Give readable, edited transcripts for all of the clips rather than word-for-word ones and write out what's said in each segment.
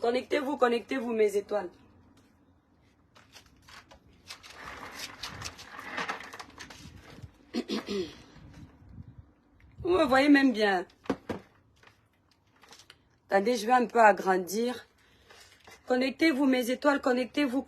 Connectez-vous, mes étoiles. Vous me voyez même bien. Attendez, je vais un peu agrandir. Connectez-vous, mes étoiles, connectez-vous.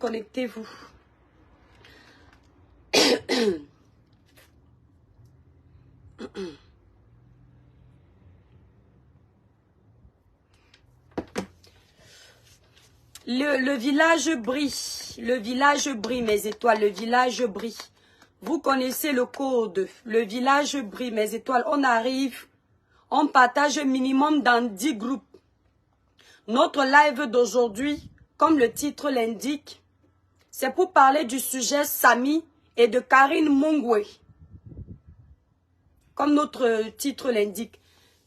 Le village brille, mes étoiles, le village brille. Vous connaissez le code, le village brille, mes étoiles. On arrive, on partage minimum dans 10 groupes. Notre live d'aujourd'hui, comme le titre l'indique, c'est pour parler du sujet Samy et de Karine Mongwe. Comme notre titre l'indique.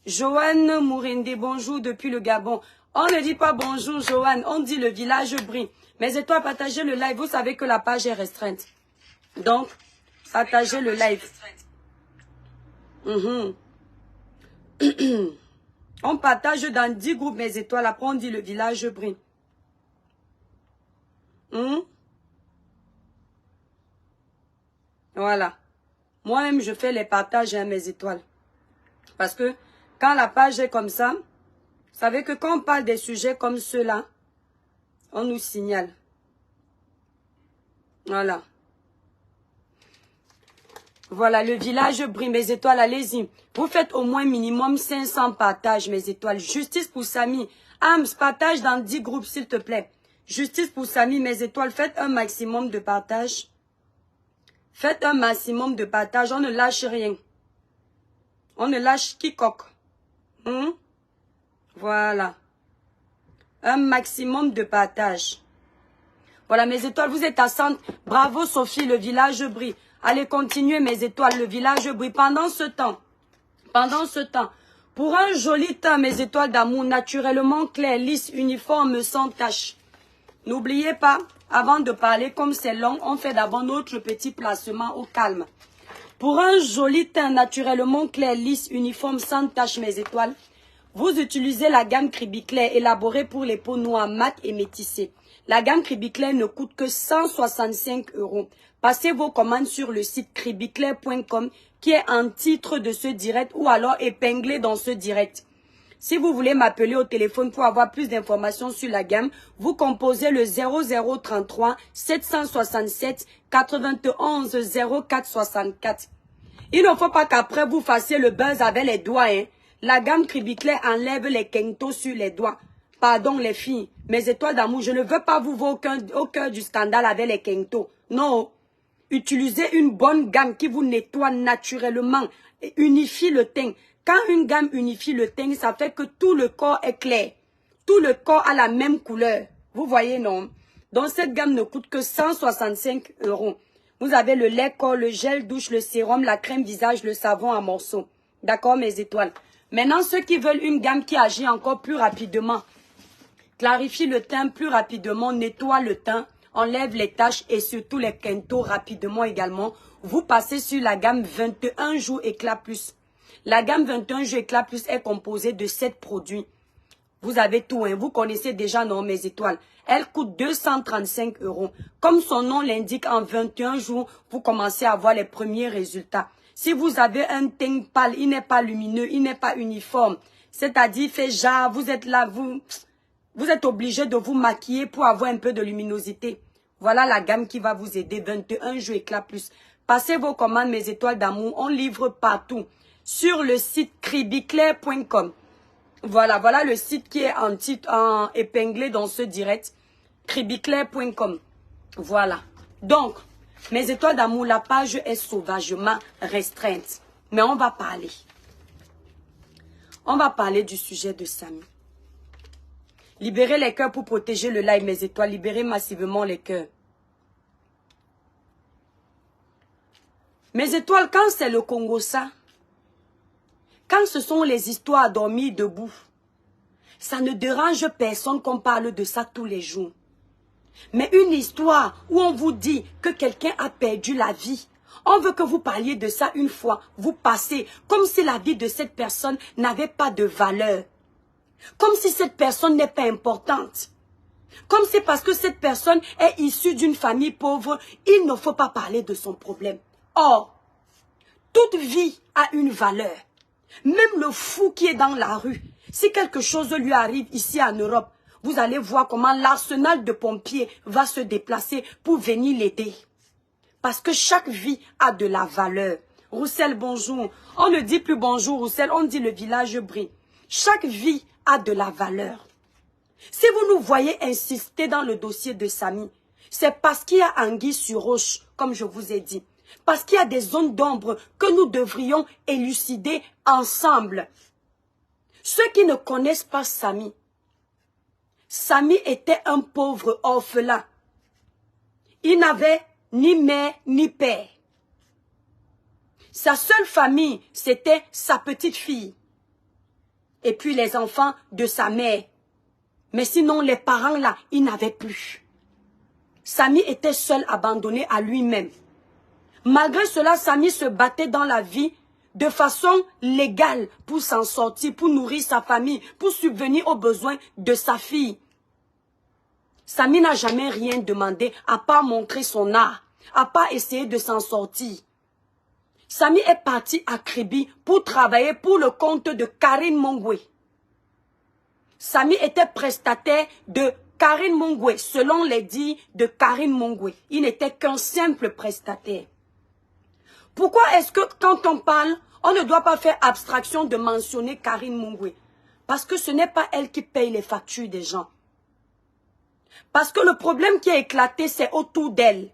Joanne Mourinde, bonjour depuis le Gabon. On ne dit pas bonjour Joanne, on dit le village brille. Mes étoiles, partagez le live. Vous savez que la page est restreinte. Donc, partagez le live. On partage dans 10 groupes, mes étoiles. Après, on dit le village brille. Voilà. Moi-même, je fais les partages à mes étoiles. Parce que quand la page est comme ça, vous savez que quand on parle des sujets comme ceux-là, on nous signale. Voilà. Voilà, le village brille, mes étoiles, allez-y. Vous faites au moins minimum 500 partages, mes étoiles. Justice pour Samy. Ams, partage dans 10 groupes, s'il te plaît. Justice pour Samy, mes étoiles, faites un maximum de partage. Faites un maximum de partage, on ne lâche rien. On ne lâche quiconque. Voilà. Un maximum de partage. Voilà, mes étoiles, vous êtes à 100. Bravo, Sophie, le village brille. Allez, continuez, mes étoiles, le village brille. Pendant ce temps, pour un joli teint, mes étoiles d'amour, naturellement clair, lisse, uniforme, sans tache. N'oubliez pas, avant de parler, comme c'est long, on fait d'abord notre petit placement au calme. Pour un joli teint naturellement clair, lisse, uniforme, sans tache, mes étoiles, vous utilisez la gamme Cribiclair élaborée pour les peaux noires, mat et métissées. La gamme Cribiclair ne coûte que 165 €. Passez vos commandes sur le site cribiclair.com qui est en titre de ce direct ou alors épinglé dans ce direct. Si vous voulez m'appeler au téléphone pour avoir plus d'informations sur la gamme, vous composez le 0033 767 91 04 64. Il ne faut pas qu'après vous fassiez le buzz avec les doigts. La gamme Cribiclair enlève les quintos sur les doigts. Pardon les filles, mes étoiles d'amour, je ne veux pas vous voir au cœur du scandale avec les quintos. Non, utilisez une bonne gamme qui vous nettoie naturellement et unifie le teint. Quand une gamme unifie le teint, ça fait que tout le corps est clair. Tout le corps a la même couleur. Vous voyez, non? Donc, cette gamme ne coûte que 165 €. Vous avez le lait corps, le gel douche, le sérum, la crème visage, le savon en morceaux. D'accord, mes étoiles? Maintenant, ceux qui veulent une gamme qui agit encore plus rapidement, clarifie le teint plus rapidement, nettoie le teint, enlève les taches et surtout les quintos rapidement également, vous passez sur la gamme 21 jours éclat plus. La gamme 21 jours éclat plus est composée de 7 produits. Vous avez tout, vous connaissez déjà, non, mes étoiles. Elle coûte 235 €. Comme son nom l'indique, en 21 jours, vous commencez à voir les premiers résultats. Si vous avez un teint pâle, il n'est pas lumineux, il n'est pas uniforme, c'est-à-dire il fait genre, vous êtes là, vous êtes obligé de vous maquiller pour avoir un peu de luminosité. Voilà la gamme qui va vous aider, 21 jours éclat plus. Passez vos commandes, mes étoiles d'amour, on livre partout. Sur le site cribiclair.com. Voilà, voilà le site qui est en titre, épinglé dans ce direct. cribiclair.com. Voilà. Donc, mes étoiles d'amour, la page est sauvagement restreinte. Mais on va parler. On va parler du sujet de Samy. Libérez les cœurs pour protéger le live, mes étoiles. Libérez massivement les cœurs. Mes étoiles, quand c'est le Congo, ça, quand ce sont les histoires à dormir debout, ça ne dérange personne qu'on parle de ça tous les jours. Mais une histoire où on vous dit que quelqu'un a perdu la vie, on veut que vous parliez de ça une fois, vous passez, comme si la vie de cette personne n'avait pas de valeur. Comme si cette personne n'est pas importante. Comme si parce que cette personne est issue d'une famille pauvre, il ne faut pas parler de son problème. Or, toute vie a une valeur. Même le fou qui est dans la rue, si quelque chose lui arrive ici en Europe, vous allez voir comment l'arsenal de pompiers va se déplacer pour venir l'aider. Parce que chaque vie a de la valeur. Roussel, bonjour. On ne dit plus bonjour, Roussel, on dit le village brille. Chaque vie a de la valeur. Si vous nous voyez insister dans le dossier de Samy, c'est parce qu'il y a anguille sur roche, comme je vous ai dit. Parce qu'il y a des zones d'ombre que nous devrions élucider ensemble. Ceux qui ne connaissent pas Samy, Samy était un pauvre orphelin. Il n'avait ni mère ni père. Sa seule famille, c'était sa petite fille. Et puis les enfants de sa mère. Mais sinon, les parents là, il n'avait plus. Samy était seul, abandonné à lui-même. Malgré cela, Samy se battait dans la vie de façon légale pour s'en sortir, pour nourrir sa famille, pour subvenir aux besoins de sa fille. Samy n'a jamais rien demandé à part montrer son art, à part essayer de s'en sortir. Samy est parti à Kribi pour travailler pour le compte de Karine Mongwe. Samy était prestataire de Karine Mongwe, selon les dires de Karine Mongwe. Il n'était qu'un simple prestataire. Pourquoi est-ce que quand on parle, on ne doit pas faire abstraction de mentionner Karine Mongwe? Parce que ce n'est pas elle qui paye les factures des gens. Parce que le problème qui a éclaté, c'est autour d'elle.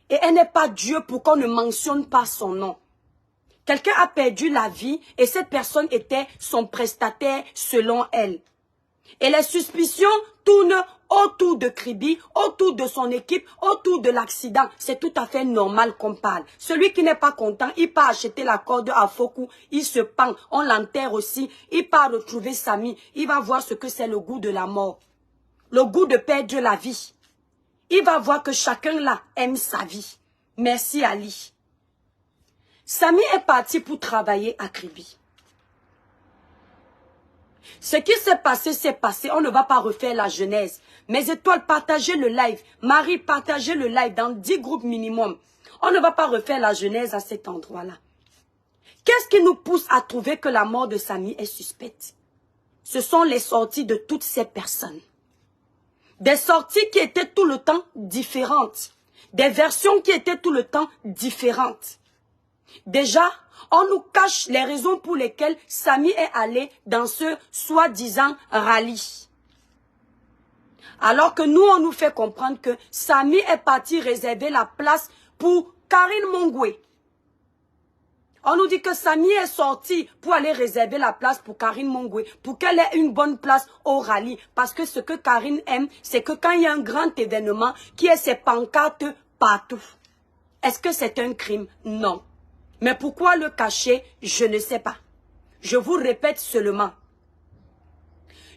Et elle n'est pas Dieu pour qu'on ne mentionne pas son nom. Quelqu'un a perdu la vie et cette personne était son prestataire selon elle. Et les suspicions tournent autour de Kribi, autour de son équipe, autour de l'accident. C'est tout à fait normal qu'on parle. Celui qui n'est pas content, il part acheter la corde à Fokou, il se pend, on l'enterre aussi, il part retrouver Samy, il va voir ce que c'est le goût de la mort, le goût de perdre la vie. Il va voir que chacun là aime sa vie. Merci Ali. Samy est parti pour travailler à Kribi. Ce qui s'est passé, c'est passé. On ne va pas refaire la genèse. Mes étoiles, partagez le live. Marie, partagez le live dans 10 groupes minimum. On ne va pas refaire la genèse à cet endroit-là. Qu'est-ce qui nous pousse à trouver que la mort de Samy est suspecte? Ce sont les sorties de toutes ces personnes. Des sorties qui étaient tout le temps différentes. Des versions qui étaient tout le temps différentes. Déjà, on nous cache les raisons pour lesquelles Samy est allé dans ce soi-disant rallye. Alors que nous, on nous fait comprendre que Samy est parti réserver la place pour Karine Mongwe. On nous dit que Samy est sorti pour aller réserver la place pour Karine Mongwe, pour qu'elle ait une bonne place au rallye. Parce que ce que Karine aime, c'est que quand il y a un grand événement, qui ait ses pancartes partout. Est-ce que c'est un crime? Non. Mais pourquoi le cacher? Je ne sais pas. Je vous répète seulement.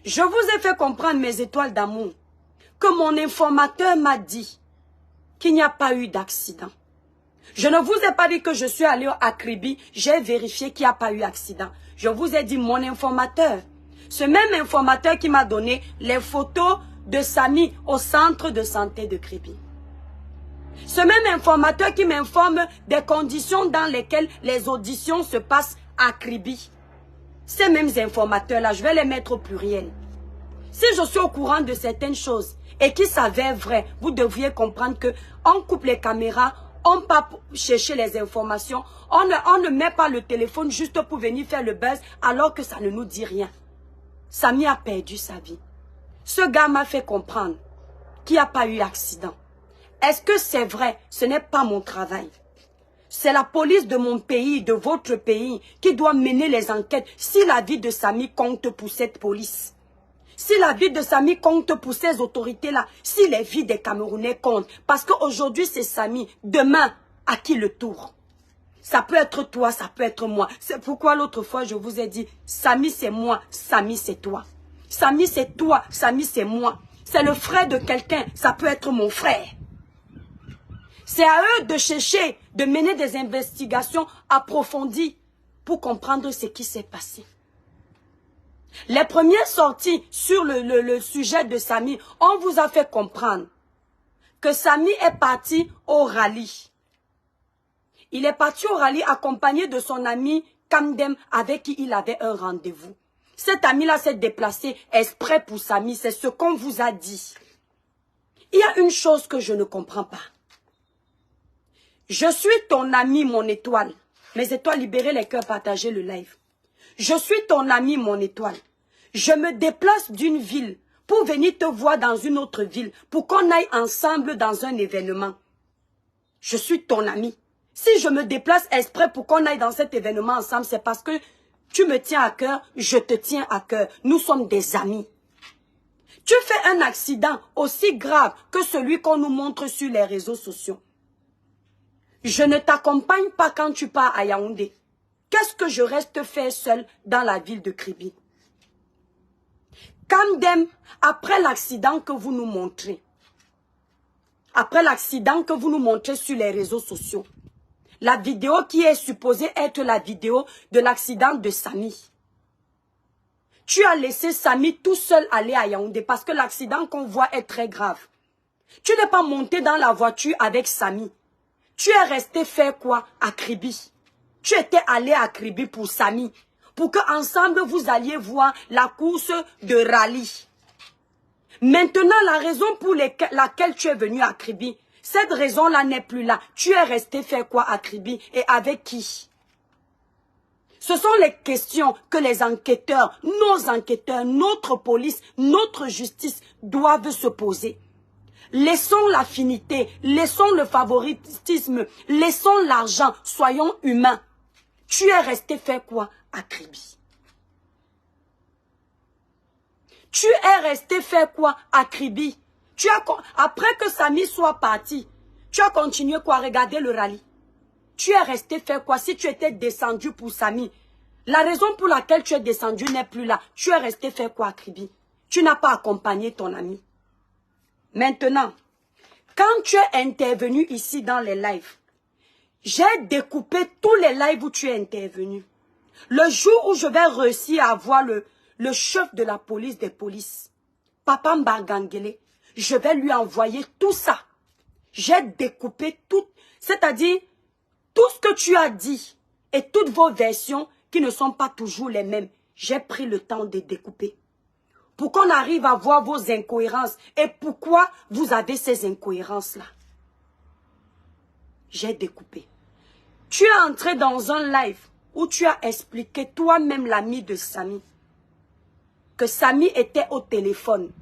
Je vous ai fait comprendre, mes étoiles d'amour, que mon informateur m'a dit qu'il n'y a pas eu d'accident. Je ne vous ai pas dit que je suis allé à Kribi, j'ai vérifié qu'il n'y a pas eu d'accident. Je vous ai dit mon informateur. Ce même informateur qui m'a donné les photos de Samy au centre de santé de Kribi. Ce même informateur qui m'informe des conditions dans lesquelles les auditions se passent à Kribi. Ces mêmes informateurs-là, je vais les mettre au pluriel. Si je suis au courant de certaines choses et qui s'avèrent vraies, vous devriez comprendre que on coupe les caméras, on part chercher les informations, on ne met pas le téléphone juste pour venir faire le buzz alors que ça ne nous dit rien. Samy a perdu sa vie. Ce gars m'a fait comprendre qu'il n'y a pas eu d'accident. Est-ce que c'est vrai? Ce n'est pas mon travail. C'est la police de mon pays, de votre pays, qui doit mener les enquêtes si la vie de Samy compte pour cette police. Si la vie de Samy compte pour ces autorités-là, si les vies des Camerounais comptent. Parce qu'aujourd'hui c'est Samy, demain, à qui le tour? Ça peut être toi, ça peut être moi. C'est pourquoi l'autre fois je vous ai dit, Samy c'est moi, Samy c'est toi. Samy c'est toi, Samy c'est moi. C'est le frère de quelqu'un, ça peut être mon frère. C'est à eux de chercher, de mener des investigations approfondies pour comprendre ce qui s'est passé. Les premières sorties sur le sujet de Samy, on vous a fait comprendre que Samy est parti au rallye. Il est parti au rallye accompagné de son ami Kamdem avec qui il avait un rendez-vous. Cet ami-là s'est déplacé exprès pour Samy, c'est ce qu'on vous a dit. Il y a une chose que je ne comprends pas. Je suis ton ami, mon étoile. Mes étoiles, libérez les cœurs, partagez le live. Je suis ton ami, mon étoile. Je me déplace d'une ville pour venir te voir dans une autre ville, pour qu'on aille ensemble dans un événement. Je suis ton ami. Si je me déplace exprès pour qu'on aille dans cet événement ensemble, c'est parce que tu me tiens à cœur, je te tiens à cœur. Nous sommes des amis. Tu fais un accident aussi grave que celui qu'on nous montre sur les réseaux sociaux. Je ne t'accompagne pas quand tu pars à Yaoundé. Qu'est-ce que je reste faire seul dans la ville de Kribi? Kamdem, après l'accident que vous nous montrez, sur les réseaux sociaux, la vidéo qui est supposée être la vidéo de l'accident de Samy, tu as laissé Samy tout seul aller à Yaoundé parce que l'accident qu'on voit est très grave. Tu n'es pas monté dans la voiture avec Samy. Tu es resté faire quoi à Kribi? Tu étais allé à Kribi pour Samy, pour qu'ensemble vous alliez voir la course de rallye. Maintenant, la raison pour laquelle tu es venu à Kribi, cette raison-là n'est plus là. Tu es resté faire quoi à Kribi et avec qui? Ce sont les questions que les enquêteurs, nos enquêteurs, notre police, notre justice doivent se poser. Laissons l'affinité, laissons le favoritisme, laissons l'argent, soyons humains. Tu es resté faire quoi à Kribi? Tu es resté faire quoi à Kribi? Après que Samy soit parti, tu as continué quoi à regarder le rallye? Tu es resté faire quoi si tu étais descendu pour Samy? La raison pour laquelle tu es descendu n'est plus là. Tu es resté faire quoi à Kribi? Tu n'as pas accompagné ton ami. Maintenant, quand tu es intervenu ici dans les lives, j'ai découpé tous les lives où tu es intervenu. Le jour où je vais réussir à voir le chef de la police des polices, Papa Mbagangele, je vais lui envoyer tout ça. J'ai découpé tout, c'est-à-dire tout ce que tu as dit et toutes vos versions qui ne sont pas toujours les mêmes. J'ai pris le temps de découper pour qu'on arrive à voir vos incohérences et pourquoi vous avez ces incohérences-là. J'ai découpé. Tu es entré dans un live où tu as expliqué toi-même, l'ami de Samy, que Samy était au téléphone.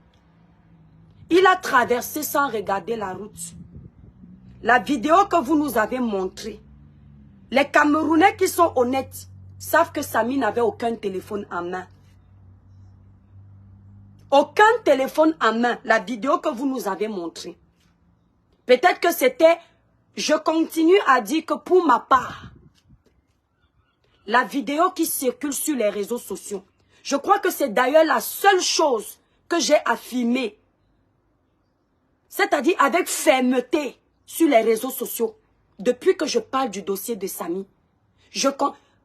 Il a traversé sans regarder la route. La vidéo que vous nous avez montrée, les Camerounais qui sont honnêtes savent que Samy n'avait aucun téléphone en main. Aucun téléphone en main, la vidéo que vous nous avez montrée. Peut-être que c'était, je continue à dire que pour ma part, la vidéo qui circule sur les réseaux sociaux, je crois que c'est d'ailleurs la seule chose que j'ai affirmée, c'est-à-dire avec fermeté sur les réseaux sociaux, depuis que je parle du dossier de Samy.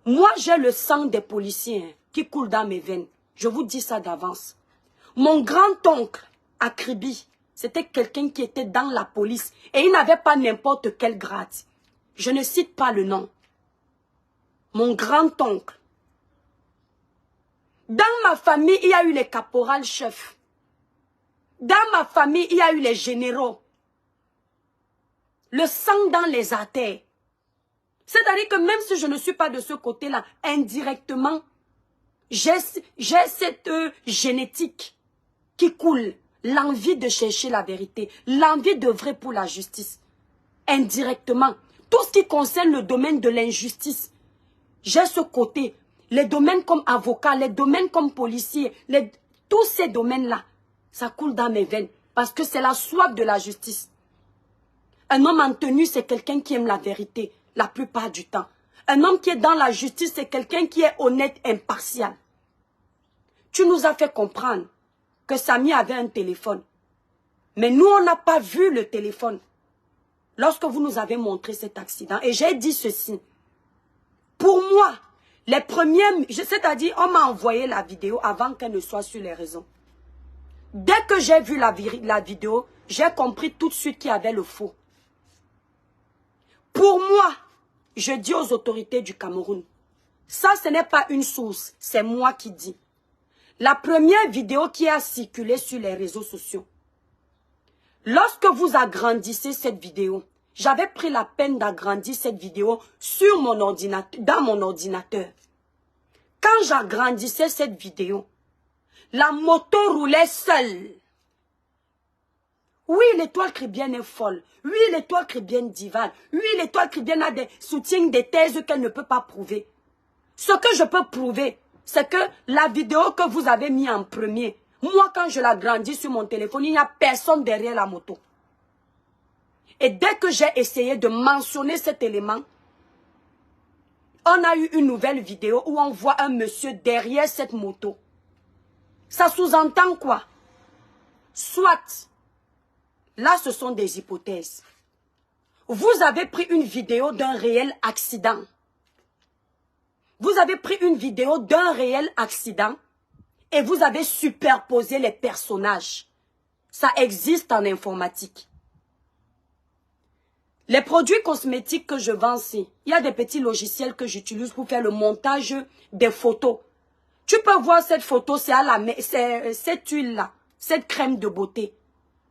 Moi, j'ai le sang des policiers qui coule dans mes veines. Je vous dis ça d'avance. Mon grand-oncle, à Kribi, c'était quelqu'un qui était dans la police et il n'avait pas n'importe quel grade. Je ne cite pas le nom. Mon grand-oncle. Dans ma famille, il y a eu les caporals-chefs. Dans ma famille, il y a eu les généraux. Le sang dans les artères. C'est-à-dire que même si je ne suis pas de ce côté-là, indirectement, j'ai cette génétique qui coule, l'envie de chercher la vérité, l'envie d'œuvrer pour la justice. Indirectement, tout ce qui concerne le domaine de l'injustice, j'ai ce côté, les domaines comme avocat, les domaines comme policier, tous ces domaines-là, ça coule dans mes veines parce que c'est la soif de la justice. Un homme en tenue, c'est quelqu'un qui aime la vérité la plupart du temps. Un homme qui est dans la justice, c'est quelqu'un qui est honnête, impartial. Tu nous as fait comprendre que Samy avait un téléphone. Mais nous, on n'a pas vu le téléphone lorsque vous nous avez montré cet accident. Et j'ai dit ceci. Pour moi, Les premières, c'est-à-dire, on m'a envoyé la vidéo avant qu'elle ne soit sur les réseaux. Dès que j'ai vu la vidéo, j'ai compris tout de suite qu'il y avait le faux. Pour moi, je dis aux autorités du Cameroun, ça ce n'est pas une source, c'est moi qui dis. La première vidéo qui a circulé sur les réseaux sociaux, lorsque vous agrandissez cette vidéo, j'avais pris la peine d'agrandir cette vidéo sur mon ordinateur, dans mon ordinateur. Quand j'agrandissais cette vidéo, la moto roulait seule. Oui, l'étoile chrétienne est folle. Oui, l'étoile chrétienne divague. Oui, l'étoile chrétienne a des soutiens, des thèses qu'elle ne peut pas prouver. Ce que je peux prouver, c'est que la vidéo que vous avez mis en premier, moi, quand je l'agrandis sur mon téléphone, il n'y a personne derrière la moto. Et dès que j'ai essayé de mentionner cet élément, on a eu une nouvelle vidéo où on voit un monsieur derrière cette moto. Ça sous-entend quoi? Soit, là ce sont des hypothèses. Vous avez pris une vidéo d'un réel accident. Vous avez pris une vidéo d'un réel accident et vous avez superposé les personnages. Ça existe en informatique. Les produits cosmétiques que je vends ici, il y a des petits logiciels que j'utilise pour faire le montage des photos. Tu peux voir cette photo, c'est à la mer, c'est cette huile-là, cette crème de beauté.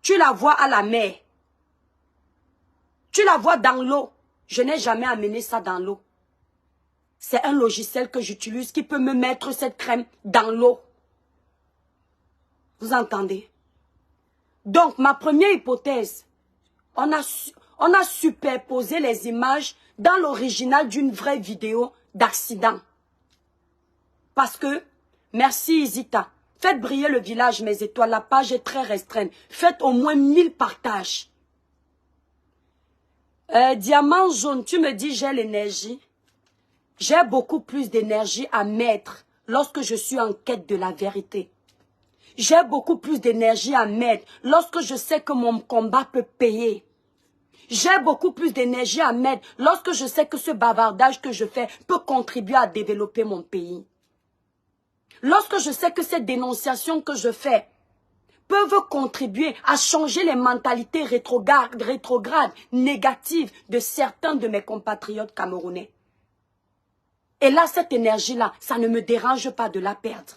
Tu la vois à la mer. Tu la vois dans l'eau. Je n'ai jamais amené ça dans l'eau. C'est un logiciel que j'utilise qui peut me mettre cette crème dans l'eau. Vous entendez? Donc, ma première hypothèse, on a superposé les images dans l'original d'une vraie vidéo d'accident. Parce que, merci Isita, faites briller le village, mes étoiles, la page est très restreinte. Faites au moins 1000 partages. Diamant jaune, tu me dis j'ai l'énergie. J'ai beaucoup plus d'énergie à mettre lorsque je suis en quête de la vérité. J'ai beaucoup plus d'énergie à mettre lorsque je sais que mon combat peut payer. J'ai beaucoup plus d'énergie à mettre lorsque je sais que ce bavardage que je fais peut contribuer à développer mon pays. Lorsque je sais que ces dénonciations que je fais peuvent contribuer à changer les mentalités rétrogrades, négatives de certains de mes compatriotes camerounais. Et là, cette énergie-là, ça ne me dérange pas de la perdre.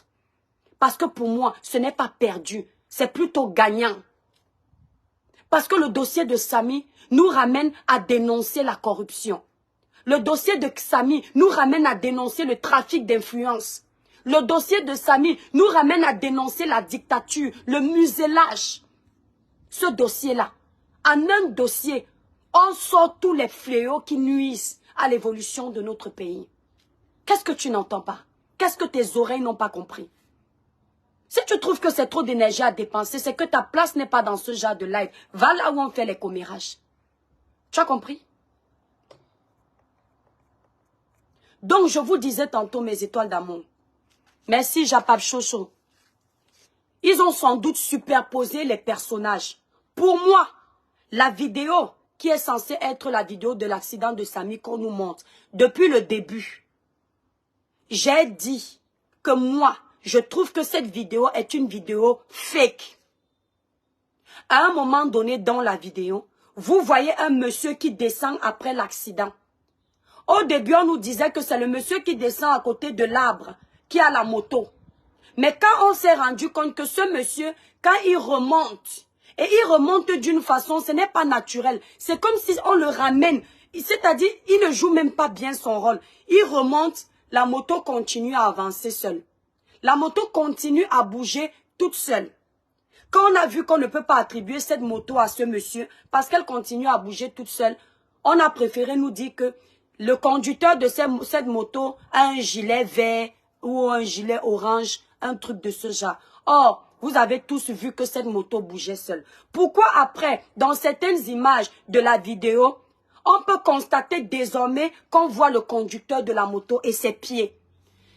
Parce que pour moi, ce n'est pas perdu, c'est plutôt gagnant. Parce que le dossier de Samy nous ramène à dénoncer la corruption. Le dossier de Samy nous ramène à dénoncer le trafic d'influence. Le dossier de Samy nous ramène à dénoncer la dictature, le musellage. Ce dossier-là, en un dossier, on sort tous les fléaux qui nuisent à l'évolution de notre pays. Qu'est-ce que tu n'entends pas? Qu'est-ce que tes oreilles n'ont pas compris? Si tu trouves que c'est trop d'énergie à dépenser, c'est que ta place n'est pas dans ce genre de live. Va là où on fait les commérages. Tu as compris? Donc, je vous disais tantôt, mes étoiles d'amour. Merci, Japap Chocho. Ils ont sans doute superposé les personnages. Pour moi, la vidéo qui est censée être la vidéo de l'accident de Samy qu'on nous montre, depuis le début, j'ai dit que moi, je trouve que cette vidéo est une vidéo fake. À un moment donné dans la vidéo, vous voyez un monsieur qui descend après l'accident. Au début, on nous disait que c'est le monsieur qui descend à côté de l'arbre, qui a la moto. Mais quand on s'est rendu compte que ce monsieur, quand il remonte, et il remonte d'une façon, ce n'est pas naturel. C'est comme si on le ramène. C'est-à-dire, il ne joue même pas bien son rôle. Il remonte, la moto continue à avancer seule. La moto continue à bouger toute seule. Quand on a vu qu'on ne peut pas attribuer cette moto à ce monsieur, parce qu'elle continue à bouger toute seule, on a préféré nous dire que le conducteur de cette moto a un gilet vert ou un gilet orange, un truc de ce genre. Or, vous avez tous vu que cette moto bougeait seule. Pourquoi après, dans certaines images de la vidéo, on peut constater désormais qu'on voit le conducteur de la moto et ses pieds?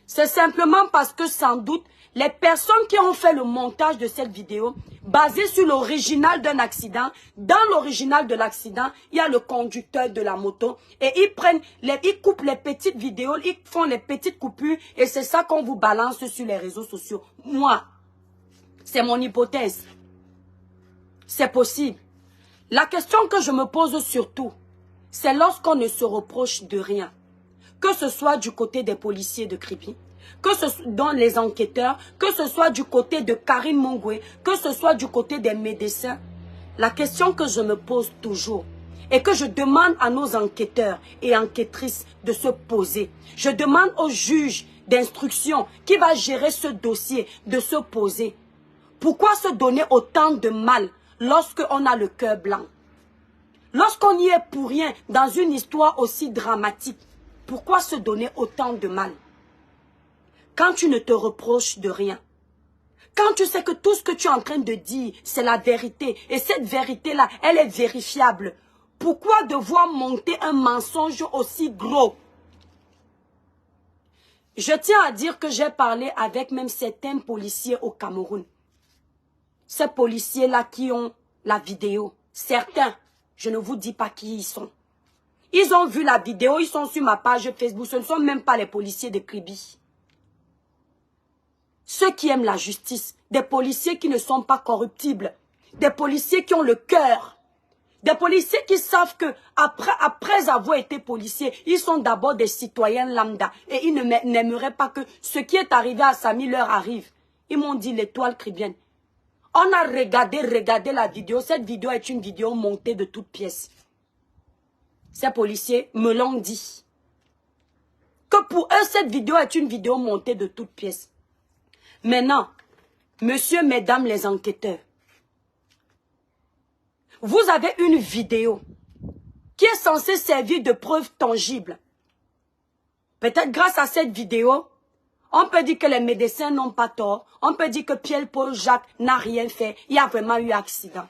C'est simplement parce que sans doute, Les personnes qui ont fait le montage de cette vidéo, basé sur l'original d'un accident, dans l'original de l'accident, il y a le conducteur de la moto et ils coupent les petites vidéos, ils font les petites coupures et c'est ça qu'on vous balance sur les réseaux sociaux. Moi, c'est mon hypothèse. C'est possible. La question que je me pose surtout, c'est lorsqu'on ne se reproche de rien. Que ce soit du côté des policiers de Kribi, que ce soit dans les enquêteurs, que ce soit du côté de Karim Mongwe, que ce soit du côté des médecins. La question que je me pose toujours et que je demande à nos enquêteurs et enquêtrices de se poser. Je demande au juge d'instruction qui va gérer ce dossier de se poser. Pourquoi se donner autant de mal lorsqu'on a le cœur blanc? Lorsqu'on y est pour rien dans une histoire aussi dramatique, pourquoi se donner autant de mal? Quand tu ne te reproches de rien, quand tu sais que tout ce que tu es en train de dire, c'est la vérité, et cette vérité-là, elle est vérifiable, pourquoi devoir monter un mensonge aussi gros? Je tiens à dire que j'ai parlé avec même certains policiers au Cameroun. Ces policiers-là qui ont la vidéo, certains, je ne vous dis pas qui ils sont. Ils ont vu la vidéo, ils sont sur ma page Facebook, ce ne sont même pas les policiers de Kribi. Ceux qui aiment la justice, des policiers qui ne sont pas corruptibles, des policiers qui ont le cœur, des policiers qui savent que après avoir été policiers, ils sont d'abord des citoyens lambda et ils n'aimeraient pas que ce qui est arrivé à Samy leur arrive. Ils m'ont dit l'étoile cribienne. On a regardé la vidéo. Cette vidéo est une vidéo montée de toutes pièces. Ces policiers me l'ont dit. Que pour eux, cette vidéo est une vidéo montée de toutes pièces. Maintenant, messieurs, mesdames les enquêteurs, vous avez une vidéo qui est censée servir de preuve tangible. Peut-être grâce à cette vidéo, on peut dire que les médecins n'ont pas tort. On peut dire que Pierre-Paul Jacques n'a rien fait. Il y a vraiment eu accident.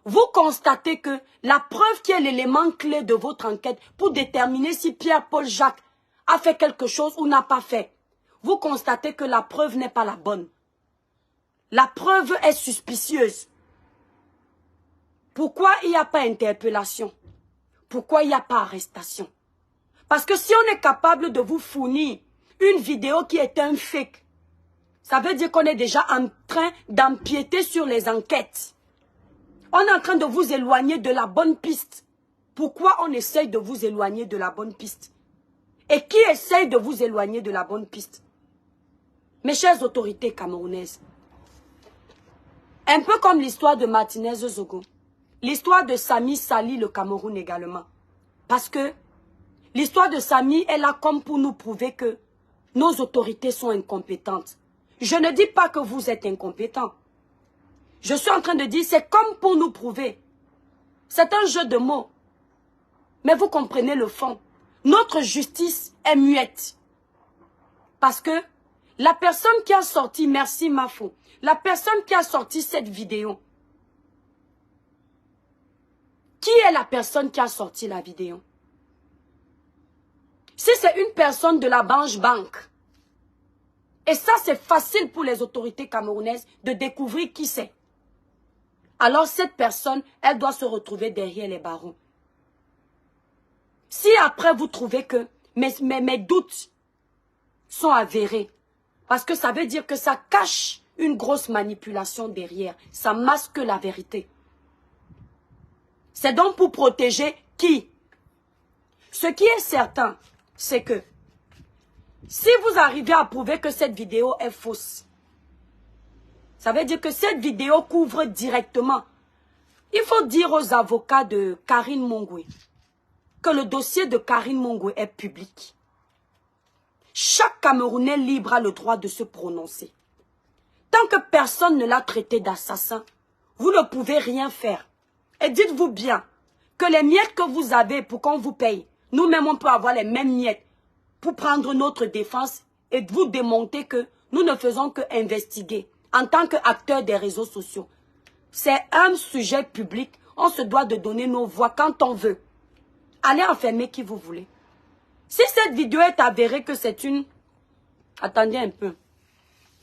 Vous constatez que la preuve qui est l'élément clé de votre enquête pour déterminer si Pierre-Paul Jacques a fait quelque chose ou n'a pas fait, vous constatez que la preuve n'est pas la bonne. La preuve est suspicieuse. Pourquoi il n'y a pas interpellation? Pourquoi il n'y a pas arrestation? Parce que si on est capable de vous fournir une vidéo qui est un fake, ça veut dire qu'on est déjà en train d'empiéter sur les enquêtes. On est en train de vous éloigner de la bonne piste. Pourquoi on essaye de vous éloigner de la bonne piste? Et qui essaye de vous éloigner de la bonne piste? Mes chères autorités camerounaises, un peu comme l'histoire de Martinez Zogo, l'histoire de Samy salit le Cameroun également. Parce que l'histoire de Samy est là comme pour nous prouver que nos autorités sont incompétentes. Je ne dis pas que vous êtes incompétents. Je suis en train de dire, c'est comme pour nous prouver. C'est un jeu de mots. Mais vous comprenez le fond. Notre justice est muette. Parce que la personne qui a sorti, merci Mafo, la personne qui a sorti cette vidéo, qui est la personne qui a sorti la vidéo? Si c'est une personne de la branche banque, et ça c'est facile pour les autorités camerounaises de découvrir qui c'est, alors cette personne, elle doit se retrouver derrière les barreaux. Si après vous trouvez que mes doutes sont avérés, parce que ça veut dire que ça cache une grosse manipulation derrière, ça masque la vérité. C'est donc pour protéger qui? Ce qui est certain, c'est que si vous arrivez à prouver que cette vidéo est fausse, ça veut dire que cette vidéo couvre directement. Il faut dire aux avocats de Karim Mongwe que le dossier de Karim Mongwe est public. Chaque Camerounais libre a le droit de se prononcer. Tant que personne ne l'a traité d'assassin, vous ne pouvez rien faire. Et dites-vous bien que les miettes que vous avez pour qu'on vous paye, nous-mêmes on peut avoir les mêmes miettes pour prendre notre défense et vous démontrer que nous ne faisons que investiguer en tant qu'acteurs des réseaux sociaux. C'est un sujet public, on se doit de donner nos voix quand on veut. Allez enfermer qui vous voulez. Si cette vidéo est avérée que c'est une... Attendez un peu.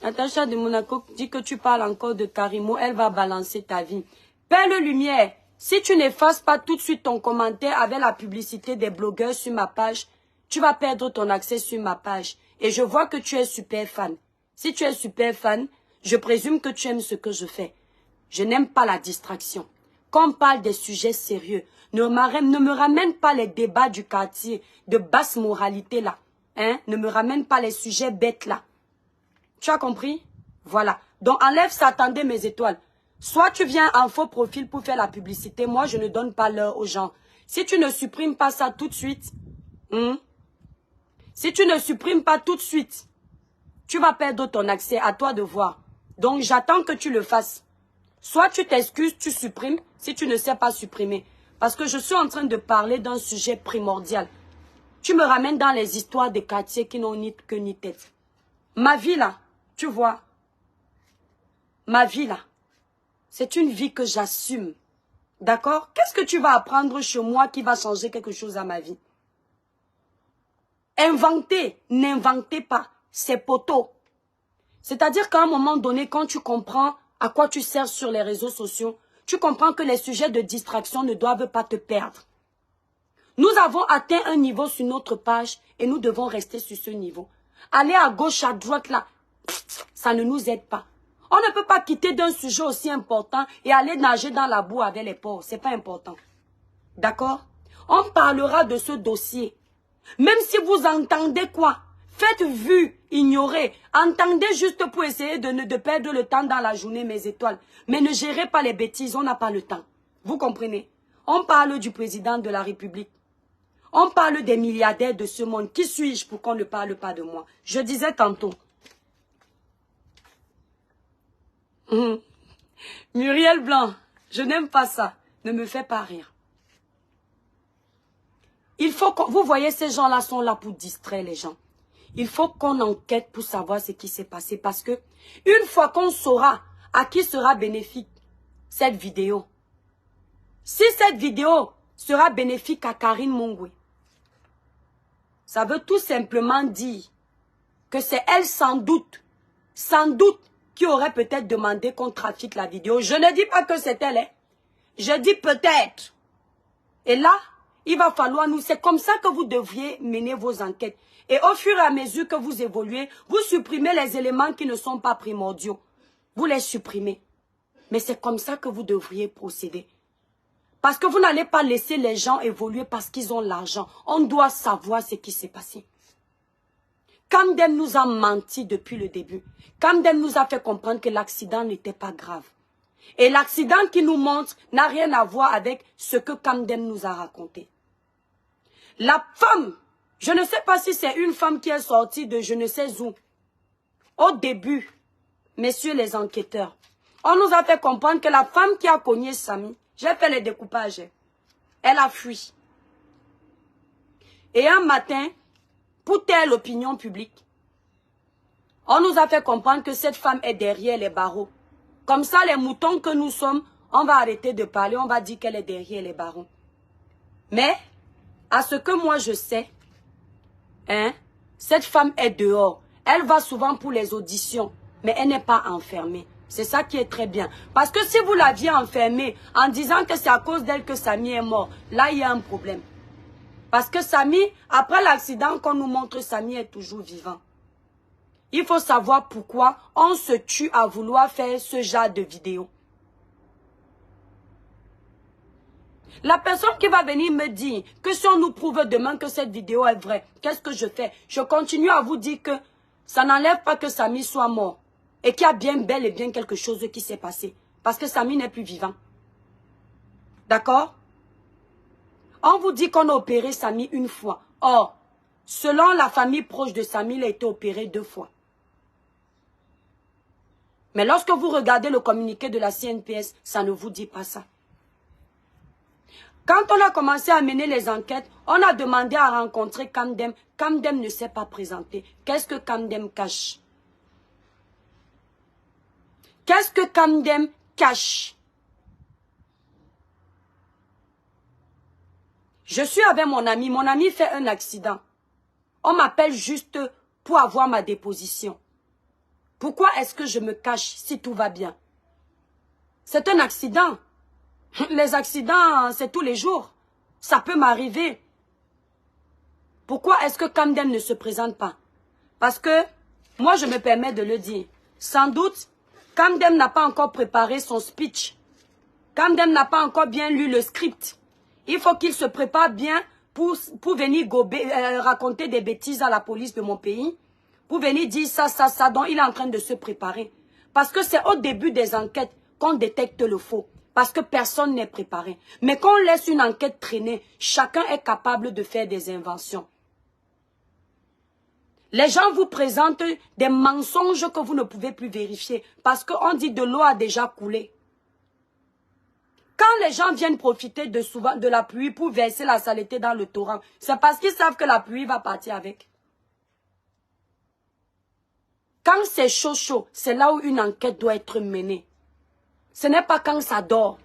Natacha de Monaco dit que tu parles encore de Karimo, elle va balancer ta vie. Belle lumière, si tu n'effaces pas tout de suite ton commentaire avec la publicité des blogueurs sur ma page, tu vas perdre ton accès sur ma page. Et je vois que tu es super fan. Si tu es super fan, je présume que tu aimes ce que je fais. Je n'aime pas la distraction. Quand on parle des sujets sérieux, ne me ramène pas les débats du quartier de basse moralité là. Hein? Ne me ramène pas les sujets bêtes là. Tu as compris? Voilà. Donc enlève ça, attendez mes étoiles. Soit tu viens en faux profil pour faire la publicité. Moi, je ne donne pas l'heure aux gens. Si tu ne supprimes pas ça tout de suite, si tu ne supprimes pas tout de suite, tu vas perdre ton accès, à toi de voir. Donc j'attends que tu le fasses. Soit tu t'excuses, tu supprimes, si tu ne sais pas supprimer. Parce que je suis en train de parler d'un sujet primordial. Tu me ramènes dans les histoires des quartiers qui n'ont ni queue ni tête. Ma vie là, tu vois, ma vie là, c'est une vie que j'assume. D'accord? Qu'est-ce que tu vas apprendre chez moi qui va changer quelque chose à ma vie? Inventer, n'inventez pas, c'est poteau. C'est-à-dire qu'à un moment donné, quand tu comprends à quoi tu sers sur les réseaux sociaux, tu comprends que les sujets de distraction ne doivent pas te perdre. Nous avons atteint un niveau sur notre page et nous devons rester sur ce niveau. Aller à gauche, à droite, là, ça ne nous aide pas. On ne peut pas quitter d'un sujet aussi important et aller nager dans la boue avec les porcs. Ce n'est pas important. D'accord? On parlera de ce dossier. Même si vous entendez quoi? Faites vue, ignorez. Entendez juste pour essayer de perdre le temps dans la journée, mes étoiles. Mais ne gérez pas les bêtises, on n'a pas le temps. Vous comprenez? On parle du président de la République. On parle des milliardaires de ce monde. Qui suis-je pour qu'on ne parle pas de moi? Je disais tantôt. Muriel Blanc, je n'aime pas ça. Ne me fais pas rire. Il faut que... Vous voyez, ces gens-là sont là pour distraire les gens. Il faut qu'on enquête pour savoir ce qui s'est passé. Parce que une fois qu'on saura à qui sera bénéfique cette vidéo, si cette vidéo sera bénéfique à Karine Mongwe, ça veut tout simplement dire que c'est elle sans doute, qui aurait peut-être demandé qu'on trafique la vidéo. Je ne dis pas que c'est elle, hein. Je dis peut-être. Et là, il va falloir nous... C'est comme ça que vous devriez mener vos enquêtes. Et au fur et à mesure que vous évoluez, vous supprimez les éléments qui ne sont pas primordiaux. Vous les supprimez. Mais c'est comme ça que vous devriez procéder. Parce que vous n'allez pas laisser les gens évoluer parce qu'ils ont l'argent. On doit savoir ce qui s'est passé. Kamdem nous a menti depuis le début. Kamdem nous a fait comprendre que l'accident n'était pas grave. Et l'accident qu'il nous montre n'a rien à voir avec ce que Kamdem nous a raconté. La femme, je ne sais pas si c'est une femme qui est sortie de je ne sais où. Au début, messieurs les enquêteurs, on nous a fait comprendre que la femme qui a cogné Samy, j'ai fait les découpages, elle a fui. Et un matin, pour taire l'opinion publique, on nous a fait comprendre que cette femme est derrière les barreaux. Comme ça, les moutons que nous sommes, on va arrêter de parler, on va dire qu'elle est derrière les barreaux. Mais, à ce que moi je sais, hein, cette femme est dehors. Elle va souvent pour les auditions, mais elle n'est pas enfermée. C'est ça qui est très bien. Parce que si vous l'aviez enfermée en disant que c'est à cause d'elle que Samy est mort, là il y a un problème. Parce que Samy, après l'accident qu'on nous montre, Samy est toujours vivant. Il faut savoir pourquoi on se tue à vouloir faire ce genre de vidéo. La personne qui va venir me dire que si on nous prouve demain que cette vidéo est vraie, qu'est-ce que je fais? Je continue à vous dire que ça n'enlève pas que Samy soit mort. Et qu'il y a bien bel et bien quelque chose qui s'est passé. Parce que Samy n'est plus vivant. D'accord? On vous dit qu'on a opéré Samy une fois. Or, selon la famille proche de Samy, il a été opéré 2 fois. Mais lorsque vous regardez le communiqué de la CNPS, ça ne vous dit pas ça. Quand on a commencé à mener les enquêtes, on a demandé à rencontrer Kamdem. Kamdem ne s'est pas présenté. Qu'est-ce que Kamdem cache? Qu'est-ce que Kamdem cache? Je suis avec mon ami fait un accident. On m'appelle juste pour avoir ma déposition. Pourquoi est-ce que je me cache si tout va bien? C'est un accident. Les accidents, c'est tous les jours. Ça peut m'arriver. Pourquoi est-ce que Kamdem ne se présente pas? Parce que, moi je me permets de le dire. Sans doute, Kamdem n'a pas encore préparé son speech. Kamdem n'a pas encore bien lu le script. Il faut qu'il se prépare bien pour venir raconter des bêtises à la police de mon pays. Pour venir dire ça, donc il est en train de se préparer. Parce que c'est au début des enquêtes qu'on détecte le faux. Parce que personne n'est préparé. Mais quand on laisse une enquête traîner, chacun est capable de faire des inventions. Les gens vous présentent des mensonges que vous ne pouvez plus vérifier. Parce qu'on dit de l'eau a déjà coulé. Quand les gens viennent profiter de la pluie pour verser la saleté dans le torrent, c'est parce qu'ils savent que la pluie va partir avec. Quand c'est chaud, c'est là où une enquête doit être menée. Ce n'est pas quand ça dort.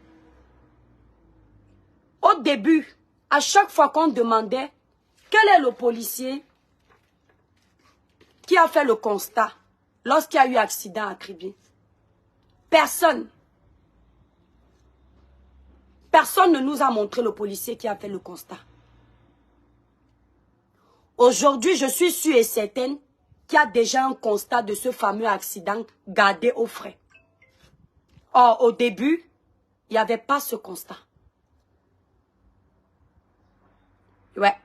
Au début, à chaque fois qu'on demandait quel est le policier qui a fait le constat lorsqu'il y a eu accident à Kribi, personne. Personne ne nous a montré le policier qui a fait le constat. Aujourd'hui, je suis sûre et certaine qu'il y a déjà un constat de ce fameux accident gardé au frais. Or, au début, il n'y avait pas ce constat. Ouais.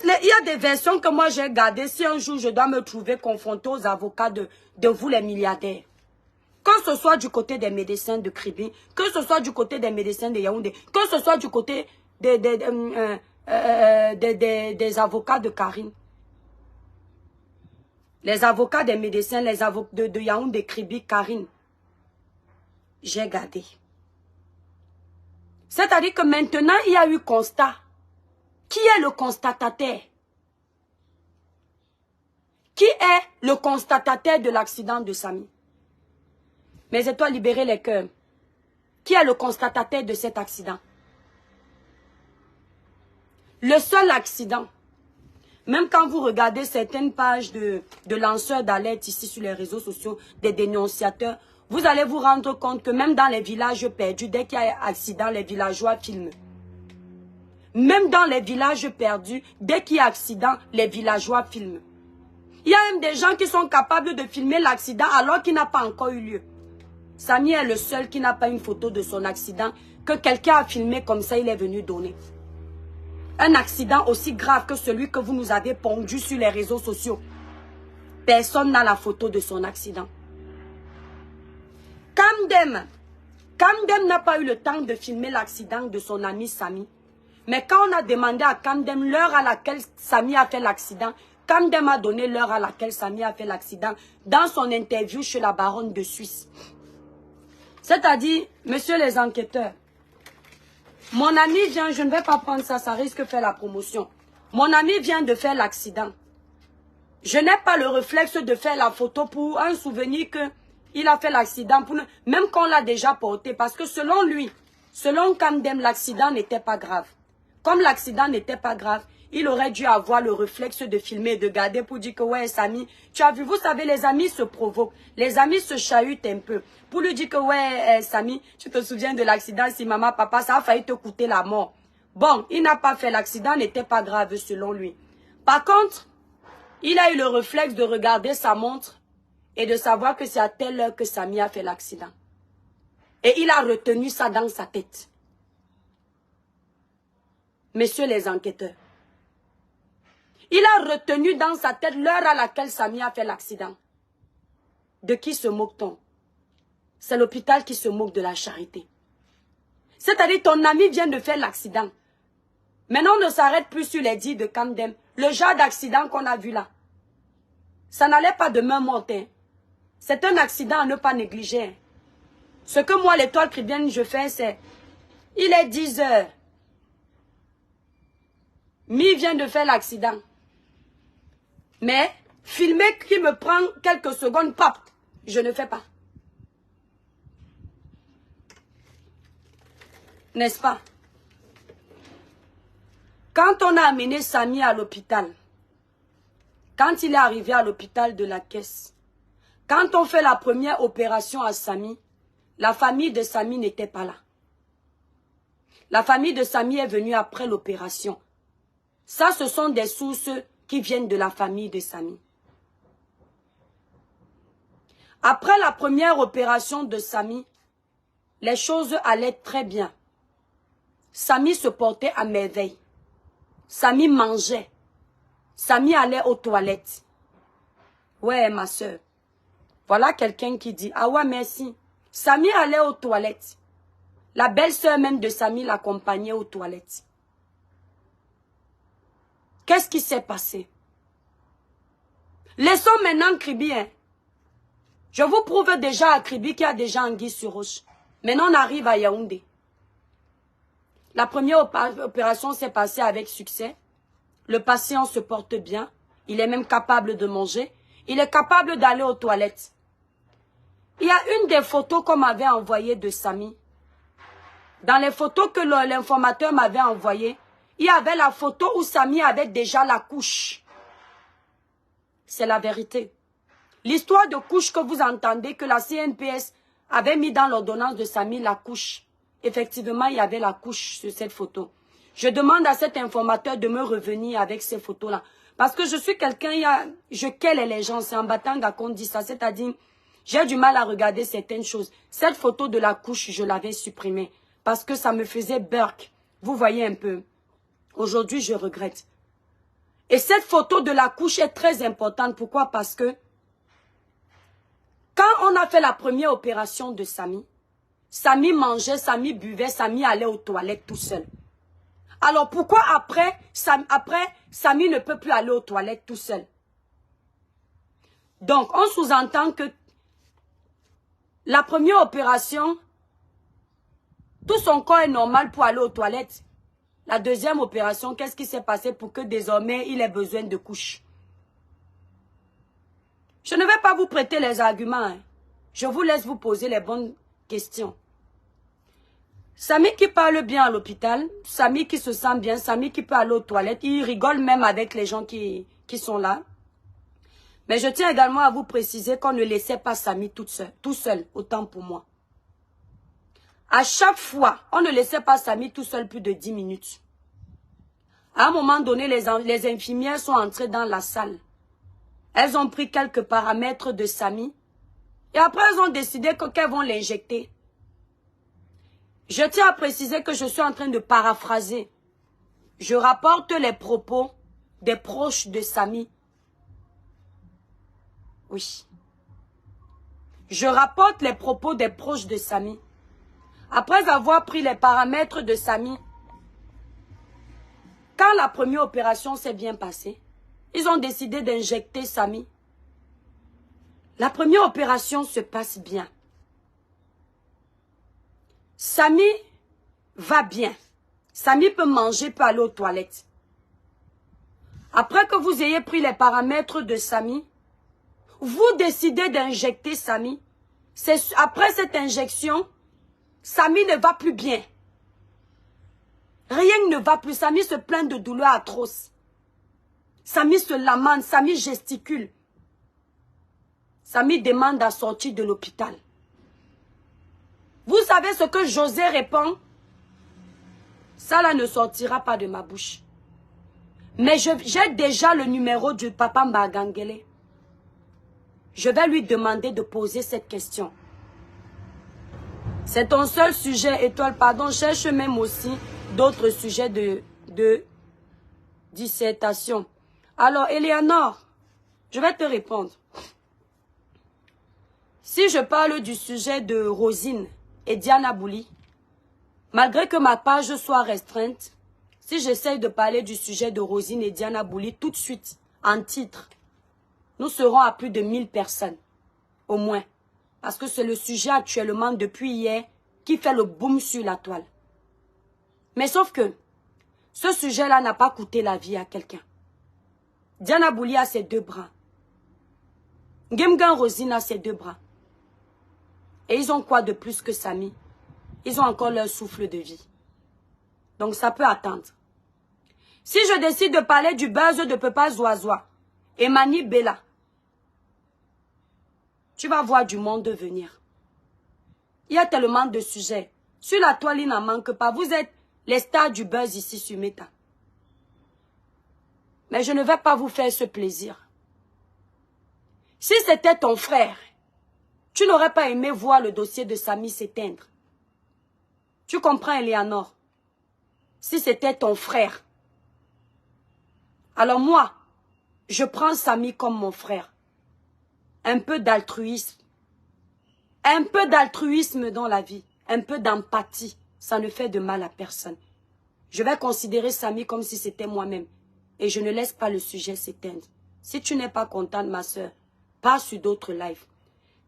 Il y a des versions que moi j'ai gardées si un jour je dois me trouver confronté aux avocats de vous les milliardaires. Que ce soit du côté des médecins de Kribi, que ce soit du côté des médecins de Yaoundé, que ce soit du côté des avocats de Karine. Les avocats des médecins, les avocats de Yaoundé, Kribi, Karine. J'ai gardé. C'est-à-dire que maintenant, il y a eu constat. Qui est le constatataire? Qui est le constatataire de l'accident de Samy? Mes étoiles, libérez les cœurs. Qui est le constatataire de cet accident? Le seul accident, même quand vous regardez certaines pages de lanceurs d'alerte ici sur les réseaux sociaux, des dénonciateurs, vous allez vous rendre compte que même dans les villages perdus, dès qu'il y a un accident, les villageois filment. Même dans les villages perdus, dès qu'il y a accident, les villageois filment. Il y a même des gens qui sont capables de filmer l'accident alors qu'il n'a pas encore eu lieu. Samy est le seul qui n'a pas une photo de son accident que quelqu'un a filmé comme ça, il est venu donner. Un accident aussi grave que celui que vous nous avez pondu sur les réseaux sociaux. Personne n'a la photo de son accident. Kamdem n'a pas eu le temps de filmer l'accident de son ami Samy. Mais quand on a demandé à Kamdem l'heure à laquelle Samy a fait l'accident, Kamdem a donné l'heure à laquelle Samy a fait l'accident dans son interview chez la baronne de Suisse. C'est-à-dire, messieurs les enquêteurs, mon ami vient, je ne vais pas prendre ça, ça risque de faire la promotion. Mon ami vient de faire l'accident. Je n'ai pas le réflexe de faire la photo pour un souvenir qu'il a fait l'accident, même qu'on l'a déjà porté. Parce que selon lui, selon Kamdem, l'accident n'était pas grave. Comme l'accident n'était pas grave, il aurait dû avoir le réflexe de filmer, de garder pour dire que ouais Samy, tu as vu, vous savez, les amis se provoquent, les amis se chahutent un peu. Pour lui dire que ouais Samy, tu te souviens de l'accident, si maman, papa, ça a failli te coûter la mort. Bon, il n'a pas fait l'accident, n'était pas grave selon lui. Par contre, il a eu le réflexe de regarder sa montre et de savoir que c'est à telle heure que Samy a fait l'accident. Et il a retenu ça dans sa tête. Messieurs les enquêteurs, il a retenu dans sa tête l'heure à laquelle Samy a fait l'accident. De qui se moque-t-on? C'est l'hôpital qui se moque de la charité. C'est-à-dire ton ami vient de faire l'accident. Maintenant, on ne s'arrête plus sur les dires de Kamdem. Le genre d'accident qu'on a vu là. Ça n'allait pas de main morte. C'est un accident à ne pas négliger. Ce que moi, l'étoile chrétienne, je fais, c'est... Il est 10 heures. Mi vient de faire l'accident. Mais, filmer qui me prend quelques secondes, pop, je ne fais pas. N'est-ce pas? Quand on a amené Samy à l'hôpital, quand il est arrivé à l'hôpital de la Caisse, Quand on fait la première opération à Samy, la famille de Samy n'était pas là. La famille de Samy est venue après l'opération. Ça, ce sont des sources qui viennent de la famille de Samy. Après la première opération de Samy, les choses allaient très bien. Samy se portait à merveille. Samy mangeait. Samy allait aux toilettes. Ouais, ma soeur. Voilà quelqu'un qui dit, ah ouais, merci. Samy allait aux toilettes. La belle-sœur même de Samy l'accompagnait aux toilettes. Qu'est-ce qui s'est passé? Laissons maintenant Kribi. Hein. Je vous prouve déjà à Kribi qu'il y a déjà anguille sur roche. Maintenant, on arrive à Yaoundé. La première opération s'est passée avec succès. Le patient se porte bien. Il est même capable de manger. Il est capable d'aller aux toilettes. Il y a une des photos qu'on m'avait envoyées de Samy. Dans les photos que l'informateur m'avait envoyées, il y avait la photo où Samy avait déjà la couche. C'est la vérité. L'histoire de couche que vous entendez, que la CNPS avait mis dans l'ordonnance de Samy, la couche. Effectivement, il y avait la couche sur cette photo. Je demande à cet informateur de me revenir avec ces photos-là. Parce que je suis quelqu'un, je quelle les gens, c'est en Batanga qu'on dit ça. C'est-à-dire, j'ai du mal à regarder certaines choses. Cette photo de la couche, je l'avais supprimée. Parce que ça me faisait burk. Vous voyez un peu. Aujourd'hui, je regrette. Et cette photo de la couche est très importante. Pourquoi? Parce que quand on a fait la première opération de Samy, Samy mangeait, Samy buvait, Samy allait aux toilettes tout seul. Alors pourquoi après Samy ne peut plus aller aux toilettes tout seul? Donc, on sous-entend que la première opération, tout son corps est normal pour aller aux toilettes. La deuxième opération, qu'est-ce qui s'est passé pour que désormais il ait besoin de couches? Je ne vais pas vous prêter les arguments. Hein. Je vous laisse vous poser les bonnes questions. Samy qui parle bien à l'hôpital, Samy qui se sent bien, Samy qui peut aller aux toilettes, il rigole même avec les gens qui sont là. Mais je tiens également à vous préciser qu'on ne laissait pas Samy tout seul, autant pour moi. À chaque fois, on ne laissait pas Samy tout seul plus de 10 minutes. À un moment donné, les infirmières sont entrées dans la salle. Elles ont pris quelques paramètres de Samy. Et après, elles ont décidé qu'elles vont l'injecter. Je tiens à préciser que je suis en train de paraphraser. Je rapporte les propos des proches de Samy. Oui. Je rapporte les propos des proches de Samy. Après avoir pris les paramètres de Samy, quand la première opération s'est bien passée, ils ont décidé d'injecter Samy. La première opération se passe bien. Samy va bien. Samy peut manger, peut aller aux toilettes. Après que vous ayez pris les paramètres de Samy, vous décidez d'injecter Samy. Après cette injection, Samy ne va plus bien. Rien ne va plus. Samy se plaint de douleurs atroces. Samy se lamente, Samy gesticule. Samy demande à sortir de l'hôpital. Vous savez ce que José répond? Ça là ne sortira pas de ma bouche. Mais j'ai déjà le numéro du papa Mbagangele. Je vais lui demander de poser cette question. C'est ton seul sujet, Étoile, pardon, cherche même aussi d'autres sujets de dissertation. Alors, Eleanor, je vais te répondre. Si je parle du sujet de Rosine et Diana Bouli, malgré que ma page soit restreinte, si j'essaye de parler du sujet de Rosine et Diana Bouli tout de suite, en titre, nous serons à plus de 1000 personnes, au moins. Parce que c'est le sujet actuellement, depuis hier, qui fait le boom sur la toile. Mais sauf que, ce sujet-là n'a pas coûté la vie à quelqu'un. Diana Bouli a ses 2 bras. Ngemgan Rosine a ses 2 bras. Et ils ont quoi de plus que Samy? Ils ont encore leur souffle de vie. Donc ça peut attendre. Si je décide de parler du buzz de Papa Zoazoa et Mani Bella, tu vas voir du monde venir. Il y a tellement de sujets. Sur la toile, il n'en manque pas. Vous êtes les stars du buzz ici sur Meta. Mais je ne vais pas vous faire ce plaisir. Si c'était ton frère, tu n'aurais pas aimé voir le dossier de Samy s'éteindre. Tu comprends, Eleanor? Si c'était ton frère. Alors moi, je prends Samy comme mon frère. Un peu d'altruisme. Un peu d'altruisme dans la vie. Un peu d'empathie. Ça ne fait de mal à personne. Je vais considérer Samy comme si c'était moi-même. Et je ne laisse pas le sujet s'éteindre. Si tu n'es pas contente, ma soeur, passe sur d'autres lives.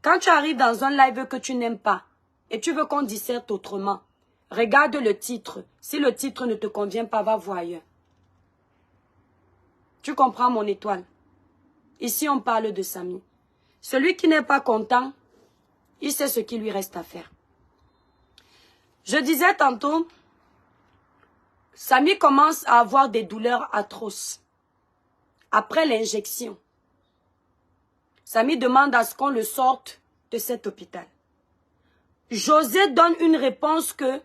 Quand tu arrives dans un live que tu n'aimes pas, et tu veux qu'on disserte autrement, regarde le titre. Si le titre ne te convient pas, va voir ailleurs. Tu comprends, mon étoile? Ici, on parle de Samy. Celui qui n'est pas content, il sait ce qu'il lui reste à faire. Je disais tantôt, Samy commence à avoir des douleurs atroces. Après l'injection, Samy demande à ce qu'on le sorte de cet hôpital. José donne une réponse que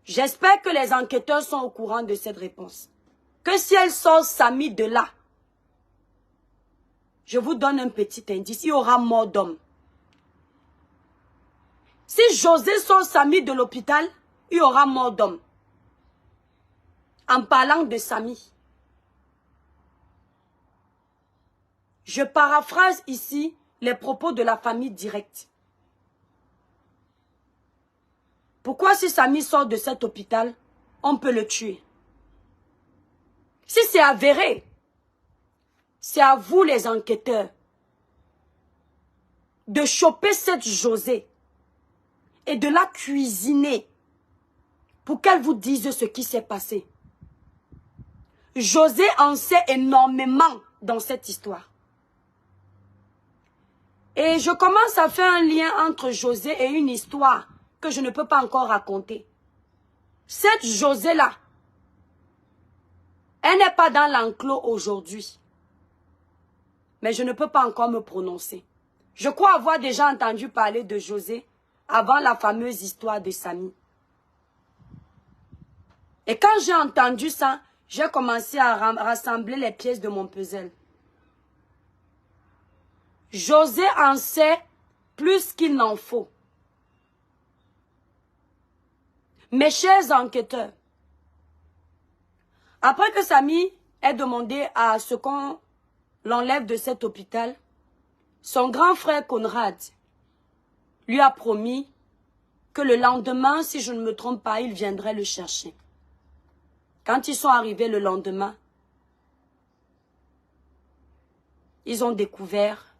j'espère que les enquêteurs sont au courant de cette réponse. Que si elle sort Samy de là, je vous donne un petit indice, il y aura mort d'homme. Si José sort Samy de l'hôpital, il y aura mort d'homme. En parlant de Samy, je paraphrase ici les propos de la famille directe. Pourquoi si Samy sort de cet hôpital, on peut le tuer? Si c'est avéré, c'est à vous les enquêteurs de choper cette José et de la cuisiner pour qu'elle vous dise ce qui s'est passé. José en sait énormément dans cette histoire. Et je commence à faire un lien entre José et une histoire que je ne peux pas encore raconter. Cette José-là, elle n'est pas dans l'enclos aujourd'hui. Mais je ne peux pas encore me prononcer. Je crois avoir déjà entendu parler de José avant la fameuse histoire de Samy. Et quand j'ai entendu ça, j'ai commencé à rassembler les pièces de mon puzzle. José en sait plus qu'il n'en faut. Mes chers enquêteurs, après que Samy ait demandé à ce qu'on l'enlève de cet hôpital, son grand frère Conrad lui a promis que le lendemain, si je ne me trompe pas, il viendrait le chercher. Quand ils sont arrivés le lendemain, ils ont découvert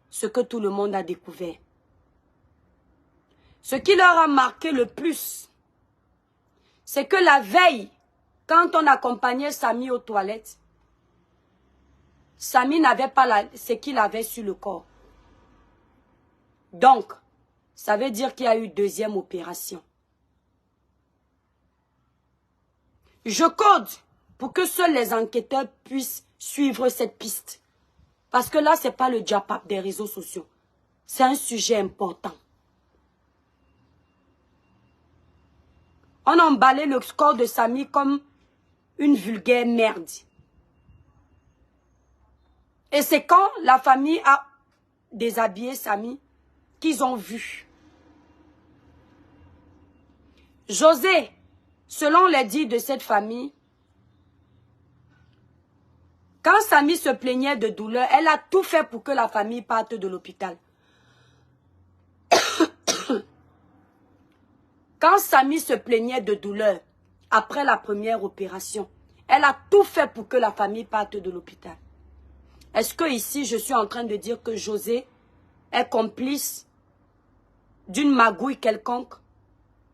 ce que tout le monde a découvert. Ce qui leur a marqué le plus, c'est que la veille, quand on accompagnait Samy aux toilettes, Samy n'avait pas ce qu'il avait sur le corps. Donc, ça veut dire qu'il y a eu deuxième opération. Je code pour que seuls les enquêteurs puissent suivre cette piste. Parce que là, ce n'est pas le diapap des réseaux sociaux. C'est un sujet important. On a emballé le corps de Samy comme une vulgaire merde. Et c'est quand la famille a déshabillé Samy qu'ils ont vu. José, selon les dires de cette famille, quand Samy se plaignait de douleur, elle a tout fait pour que la famille parte de l'hôpital. Quand Samy se plaignait de douleur, après la première opération, elle a tout fait pour que la famille parte de l'hôpital. Est-ce que ici, je suis en train de dire que José est complice d'une magouille quelconque?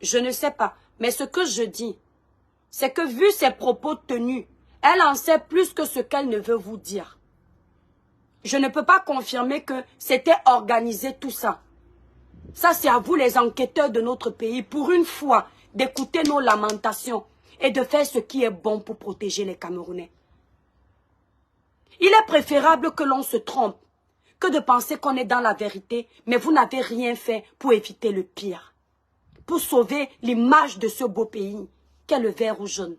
Je ne sais pas. Mais ce que je dis, c'est que vu ses propos tenus, elle en sait plus que ce qu'elle ne veut vous dire. Je ne peux pas confirmer que c'était organisé tout ça. Ça, c'est à vous les enquêteurs de notre pays, pour une fois, d'écouter nos lamentations et de faire ce qui est bon pour protéger les Camerounais. Il est préférable que l'on se trompe, que de penser qu'on est dans la vérité, mais vous n'avez rien fait pour éviter le pire, pour sauver l'image de ce beau pays qu'est le vert ou jaune.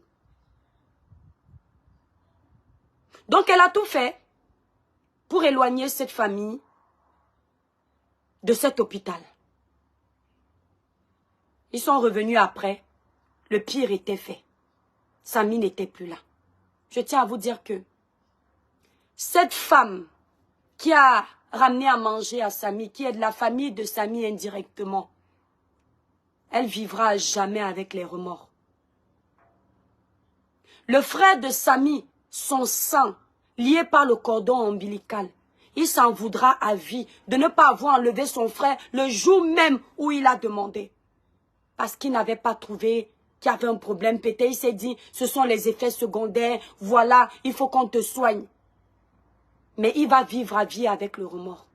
Donc elle a tout fait pour éloigner cette famille de cet hôpital. Ils sont revenus après, le pire était fait. Samy n'était plus là. Je tiens à vous dire que cette femme qui a ramené à manger à Samy, qui est de la famille de Samy indirectement, elle vivra à jamais avec les remords. Le frère de Samy, son sang, lié par le cordon ombilical, il s'en voudra à vie de ne pas avoir enlevé son frère le jour même où il a demandé. Parce qu'il n'avait pas trouvé qu'il y avait un problème. Peut-être il s'est dit, ce sont les effets secondaires, voilà, il faut qu'on te soigne. Mais il va vivre à vie avec le remords.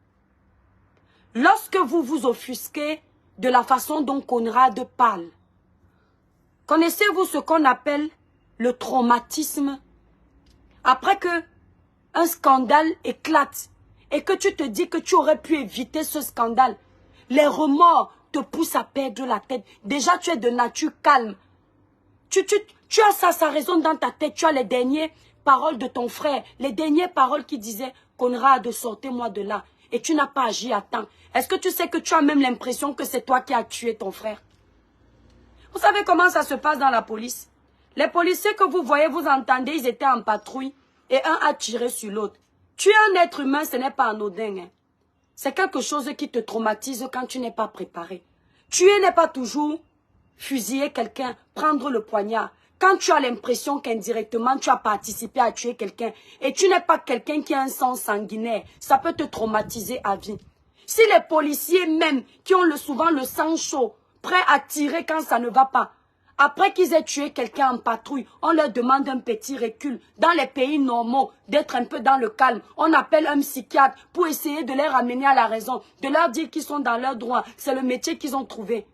Lorsque vous vous offusquez de la façon dont Conrad parle, connaissez-vous ce qu'on appelle le traumatisme? Après que un scandale éclate et que tu te dis que tu aurais pu éviter ce scandale, les remords te poussent à perdre la tête. Déjà, tu es de nature calme. Tu as ça résonne dans ta tête. Tu as les dernières paroles de ton frère, les dernières paroles qui disaient « Conrad, sortez-moi de là ». Et tu n'as pas agi à temps. Est-ce que tu sais que tu as même l'impression que c'est toi qui as tué ton frère? Vous savez comment ça se passe dans la police? Les policiers que vous voyez, vous entendez, ils étaient en patrouille et un a tiré sur l'autre. Tuer un être humain, ce n'est pas anodin. Hein. C'est quelque chose qui te traumatise quand tu n'es pas préparé. Tuer n'est pas toujours fusiller quelqu'un, prendre le poignard. Quand tu as l'impression qu'indirectement tu as participé à tuer quelqu'un et tu n'es pas quelqu'un qui a un sang sanguinaire, ça peut te traumatiser à vie. Si les policiers même qui ont souvent le sang chaud, prêts à tirer quand ça ne va pas, après qu'ils aient tué quelqu'un en patrouille, on leur demande un petit recul. Dans les pays normaux, d'être un peu dans le calme. On appelle un psychiatre pour essayer de les ramener à la raison, de leur dire qu'ils sont dans leur droit. C'est le métier qu'ils ont trouvé.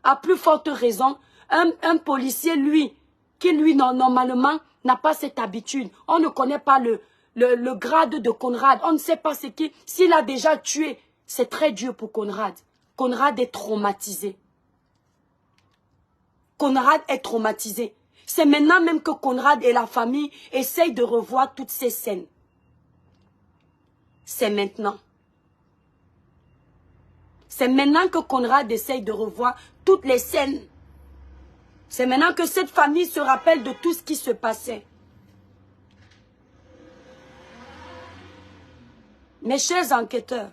À plus forte raison, un policier, lui, qui lui, normalement, n'a pas cette habitude. On ne connaît pas le grade de Conrad. On ne sait pas ce qui. S'il a déjà tué, c'est très dur pour Conrad. Conrad est traumatisé. Conrad est traumatisé. C'est maintenant même que Conrad et la famille essayent de revoir toutes ces scènes. C'est maintenant. C'est maintenant que Conrad essaye de revoir toutes les scènes. C'est maintenant que cette famille se rappelle de tout ce qui se passait. Mes chers enquêteurs,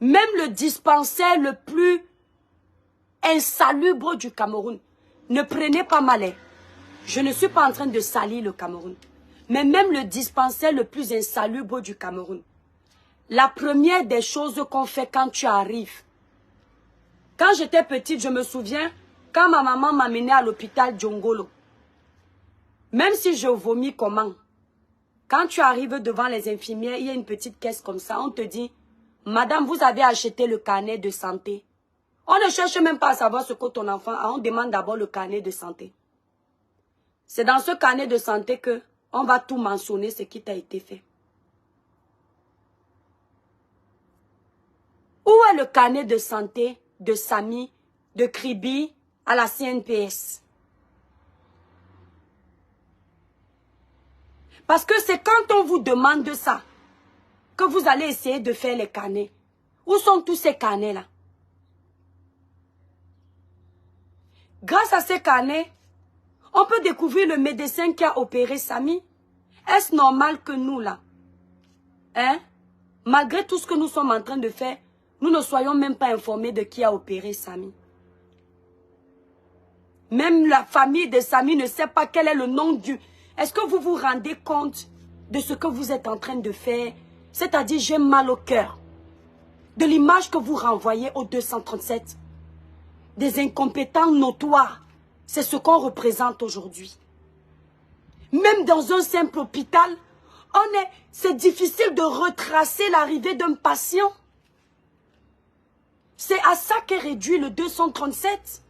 même le dispensaire le plus insalubre du Cameroun, ne prenez pas mal. Je ne suis pas en train de salir le Cameroun. Mais même le dispensaire le plus insalubre du Cameroun, la première des choses qu'on fait quand tu arrives. Quand j'étais petite, je me souviens, quand ma maman m'amenait à l'hôpital Djongolo, même si je vomis comment, quand tu arrives devant les infirmières, il y a une petite caisse comme ça, on te dit, madame, vous avez acheté le carnet de santé. On ne cherche même pas à savoir ce que ton enfant a, on demande d'abord le carnet de santé. C'est dans ce carnet de santé que on va tout mentionner ce qui t'a été fait. Où est le carnet de santé de Samy, de Kribi à la CNPS? Parce que c'est quand on vous demande ça que vous allez essayer de faire les carnets. Où sont tous ces carnets-là? Grâce à ces carnets, on peut découvrir le médecin qui a opéré Samy. Est-ce normal que nous, là, hein, malgré tout ce que nous sommes en train de faire, nous ne soyons même pas informés de qui a opéré Samy? Même la famille de Samy ne sait pas quel est le nom du... Est-ce que vous vous rendez compte de ce que vous êtes en train de faire? C'est-à-dire, j'ai mal au cœur de l'image que vous renvoyez au 237. Des incompétents notoires. C'est ce qu'on représente aujourd'hui. Même dans un simple hôpital, c'est difficile de retracer l'arrivée d'un patient. C'est à ça qu'est réduit le 237.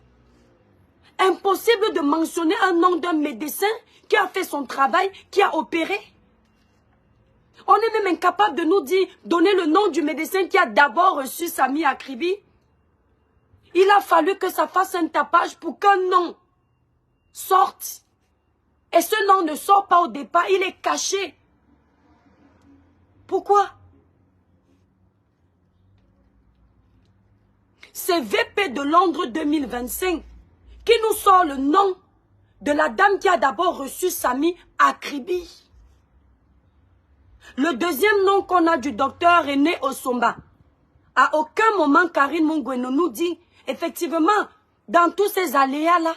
Impossible de mentionner un nom d'un médecin qui a fait son travail, qui a opéré. On est même incapable de nous dire, donner le nom du médecin qui a d'abord reçu Samy Akribi. Il a fallu que ça fasse un tapage pour qu'un nom sorte. Et ce nom ne sort pas au départ, il est caché. Pourquoi? C'est VP de Londres 2025 qui nous sort le nom de la dame qui a d'abord reçu Samy Akribi. Le deuxième nom qu'on a du docteur René Osomba. À aucun moment, Karine Mungweno nous dit, effectivement, dans tous ces aléas-là,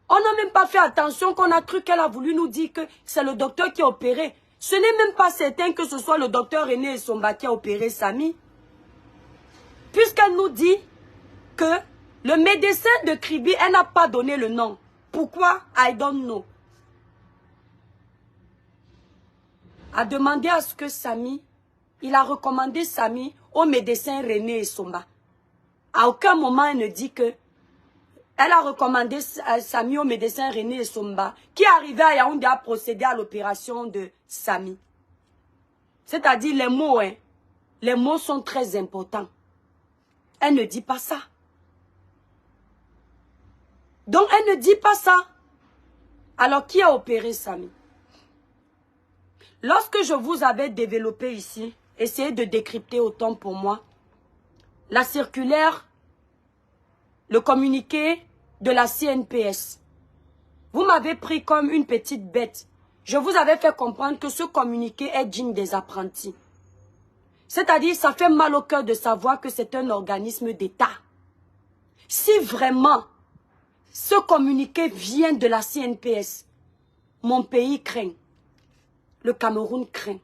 on n'a même pas fait attention qu'on a cru qu'elle a voulu nous dire que c'est le docteur qui a opéré. Ce n'est même pas certain que ce soit le docteur René Osomba qui a opéré Samy. Puisqu'elle nous dit que le médecin de Kribi, elle n'a pas donné le nom. Pourquoi? I don't know. A demandé à ce que Samy, il a recommandé Samy au médecin René Osomba. À aucun moment, elle ne dit que elle a recommandé Samy au médecin René Osomba, qui arrivait à Yaoundé à procéder à l'opération de Samy. C'est-à-dire les mots, hein. Les mots sont très importants. Elle ne dit pas ça. Donc, elle ne dit pas ça. Alors, qui a opéré Samy? Lorsque je vous avais développé ici, essayez de décrypter autant pour moi, la circulaire, le communiqué de la CNPS, vous m'avez pris comme une petite bête. Je vous avais fait comprendre que ce communiqué est digne des apprentis. C'est-à-dire, ça fait mal au cœur de savoir que c'est un organisme d'État. Si vraiment ce communiqué vient de la CNPS, mon pays craint. Le Cameroun craint.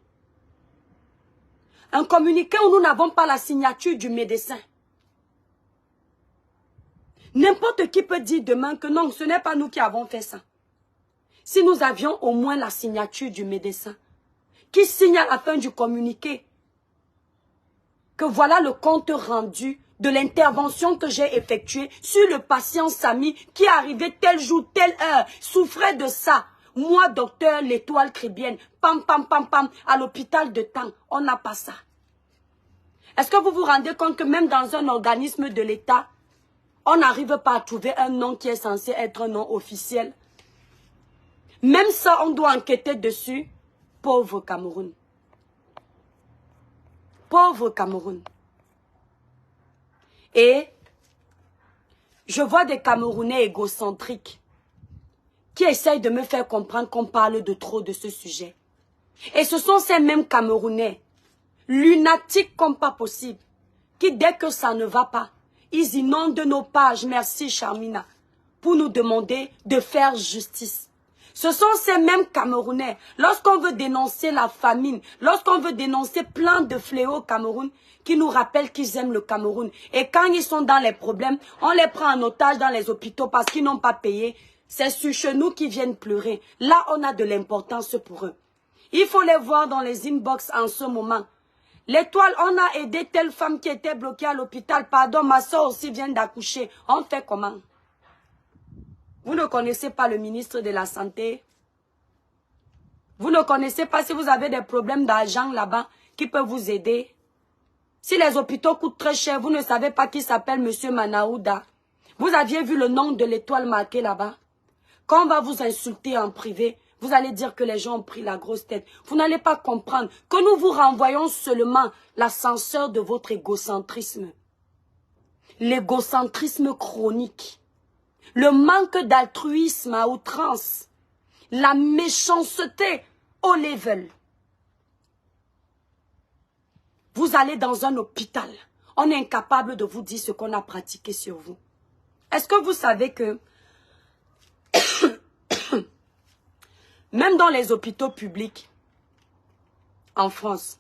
Un communiqué où nous n'avons pas la signature du médecin. N'importe qui peut dire demain que non, ce n'est pas nous qui avons fait ça. Si nous avions au moins la signature du médecin, qui signe à la fin du communiqué que voilà le compte rendu de l'intervention que j'ai effectuée sur le patient Samy qui est arrivé tel jour, telle heure, souffrait de ça. Moi, docteur, l'étoile crébienne, pam, pam, pam, pam, à l'hôpital de Tang, on n'a pas ça. Est-ce que vous vous rendez compte que même dans un organisme de l'État, on n'arrive pas à trouver un nom qui est censé être un nom officiel? Même ça, on doit enquêter dessus. Pauvre Cameroun. Pauvre Cameroun. Et je vois des Camerounais égocentriques qui essayent de me faire comprendre qu'on parle de trop de ce sujet. Et ce sont ces mêmes Camerounais, lunatiques comme pas possible, qui dès que ça ne va pas, ils inondent nos pages, merci Charmina, pour nous demander de faire justice. Ce sont ces mêmes Camerounais, lorsqu'on veut dénoncer la famine, lorsqu'on veut dénoncer plein de fléaux au Cameroun, qui nous rappellent qu'ils aiment le Cameroun. Et quand ils sont dans les problèmes, on les prend en otage dans les hôpitaux parce qu'ils n'ont pas payé. C'est sur chez nous qu'ils viennent pleurer. Là, on a de l'importance pour eux. Il faut les voir dans les inbox en ce moment. L'étoile, on a aidé telle femme qui était bloquée à l'hôpital. Pardon, ma soeur aussi vient d'accoucher. On fait comment? Vous ne connaissez pas le ministre de la Santé? Vous ne connaissez pas si vous avez des problèmes d'argent là-bas qui peuvent vous aider? Si les hôpitaux coûtent très cher, vous ne savez pas qui s'appelle M. Manaouda. Vous aviez vu le nom de l'étoile marqué là-bas? Quand on va vous insulter en privé, vous allez dire que les gens ont pris la grosse tête. Vous n'allez pas comprendre que nous vous renvoyons seulement l'ascenseur de votre égocentrisme. L'égocentrisme chronique. Le manque d'altruisme à outrance. La méchanceté au level. Vous allez dans un hôpital. On est incapable de vous dire ce qu'on a pratiqué sur vous. Est-ce que vous savez que même dans les hôpitaux publics, en France,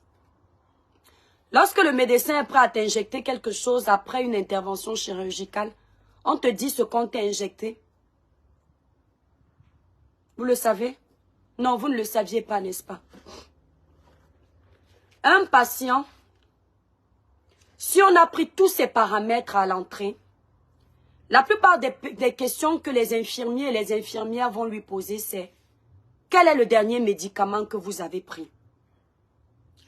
lorsque le médecin est prêt à t'injecter quelque chose après une intervention chirurgicale, on te dit ce qu'on t'a injecté. Vous le savez? Non, vous ne le saviez pas, n'est-ce pas? Un patient, si on a pris tous ces paramètres à l'entrée, la plupart des questions que les infirmiers et les infirmières vont lui poser, c'est: quel est le dernier médicament que vous avez pris?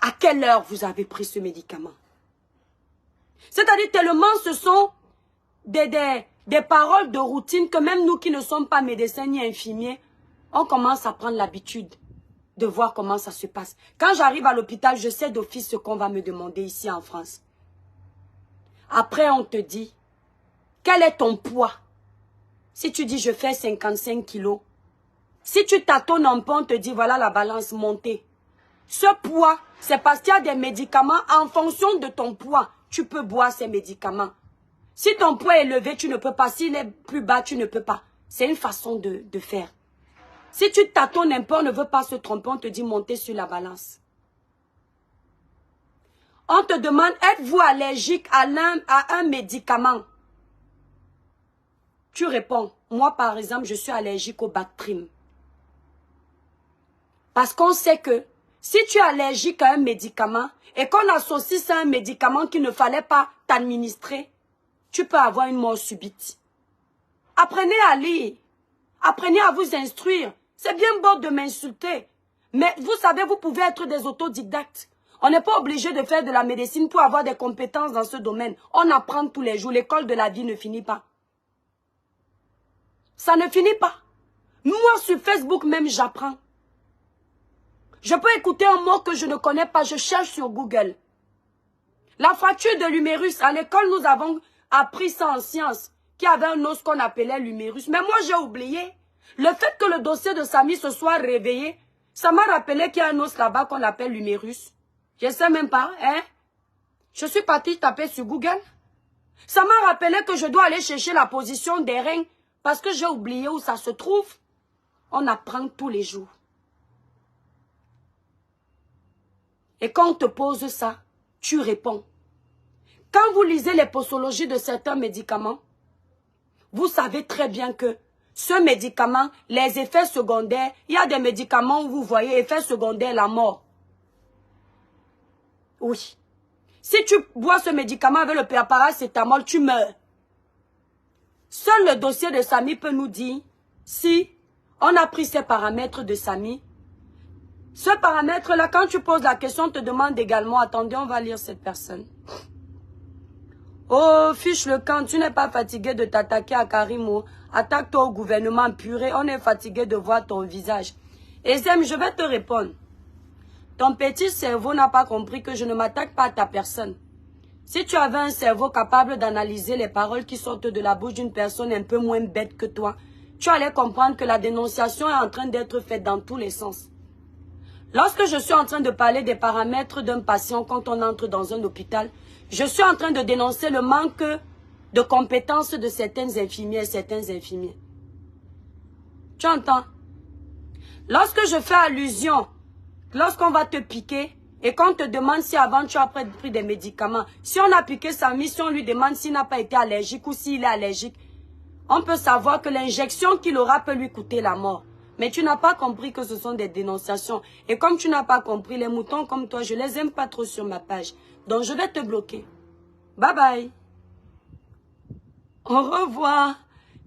À quelle heure vous avez pris ce médicament? C'est-à-dire tellement ce sont des paroles de routine que même nous qui ne sommes pas médecins ni infirmiers, on commence à prendre l'habitude de voir comment ça se passe. Quand j'arrive à l'hôpital, je sais d'office ce qu'on va me demander ici en France. Après, on te dit, quel est ton poids? Si tu dis, je fais 55 kilos. Si tu tâtonnes un peu, on te dit, voilà la balance montée. Ce poids, c'est parce qu'il y a des médicaments. En fonction de ton poids, tu peux boire ces médicaments. Si ton poids est élevé, tu ne peux pas. S'il est plus bas, tu ne peux pas. C'est une façon de faire. Si tu tâtonnes un peu, on ne veut pas se tromper, on te dit monter sur la balance. On te demande, êtes-vous allergique à un médicament? Tu réponds, moi par exemple, je suis allergique au Bactrim. Parce qu'on sait que si tu es allergique à un médicament et qu'on associe ça à un médicament qu'il ne fallait pas t'administrer, tu peux avoir une mort subite. Apprenez à lire. Apprenez à vous instruire. C'est bien beau de m'insulter. Mais vous savez, vous pouvez être des autodidactes. On n'est pas obligé de faire de la médecine pour avoir des compétences dans ce domaine. On apprend tous les jours. L'école de la vie ne finit pas. Ça ne finit pas. Moi, sur Facebook même, j'apprends. Je peux écouter un mot que je ne connais pas. Je cherche sur Google. La fracture de l'humérus. À l'école, nous avons appris ça en sciences. Qu'il y avait un os qu'on appelait l'humérus. Mais moi, j'ai oublié. Le fait que le dossier de Samy se soit réveillé, ça m'a rappelé qu'il y a un os là-bas qu'on appelle l'humérus. Je ne sais même pas, hein. Je suis partie taper sur Google. Ça m'a rappelé que je dois aller chercher la position des reins parce que j'ai oublié où ça se trouve. On apprend tous les jours. Et quand on te pose ça, tu réponds. Quand vous lisez les posologies de certains médicaments, vous savez très bien que ce médicament, les effets secondaires, il y a des médicaments où vous voyez effets secondaires, la mort. Oui. Si tu bois ce médicament avec le paracétamol, tu meurs. Seul le dossier de Samy peut nous dire si on a pris ces paramètres de Samy. Ce paramètre-là, quand tu poses la question, on te demande également, attendez, on va lire cette personne. Oh, fiche le camp, tu n'es pas fatigué de t'attaquer à Karimo. Attaque-toi au gouvernement puré, on est fatigué de voir ton visage. Ezem, je vais te répondre. Ton petit cerveau n'a pas compris que je ne m'attaque pas à ta personne. Si tu avais un cerveau capable d'analyser les paroles qui sortent de la bouche d'une personne un peu moins bête que toi, tu allais comprendre que la dénonciation est en train d'être faite dans tous les sens. Lorsque je suis en train de parler des paramètres d'un patient quand on entre dans un hôpital, je suis en train de dénoncer le manque de compétences de certaines infirmières et certains infirmiers. Tu entends? Lorsque je fais allusion, lorsqu'on va te piquer et qu'on te demande si avant tu as pris des médicaments, si on a piqué Samy, si on lui demande s'il n'a pas été allergique ou s'il est allergique, on peut savoir que l'injection qu'il aura peut lui coûter la mort. Mais tu n'as pas compris que ce sont des dénonciations. Et comme tu n'as pas compris, les moutons comme toi, je les aime pas trop sur ma page. Donc je vais te bloquer. Bye bye. Au revoir.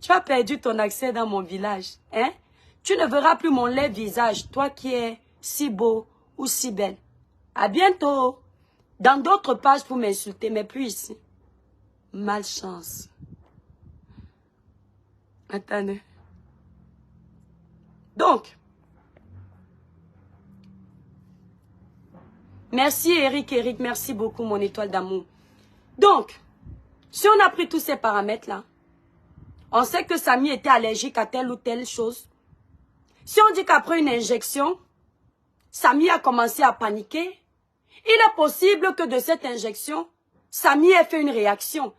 Tu as perdu ton accès dans mon village. Hein? Tu ne verras plus mon laid visage, toi qui es si beau ou si belle. À bientôt. Dans d'autres pages pour m'insulter, mais plus ici. Malchance. Attendez. Donc, merci Eric, merci beaucoup mon étoile d'amour. Donc, si on a pris tous ces paramètres-là, on sait que Samy était allergique à telle ou telle chose. Si on dit qu'après une injection, Samy a commencé à paniquer, il est possible que de cette injection, Samy ait fait une réaction.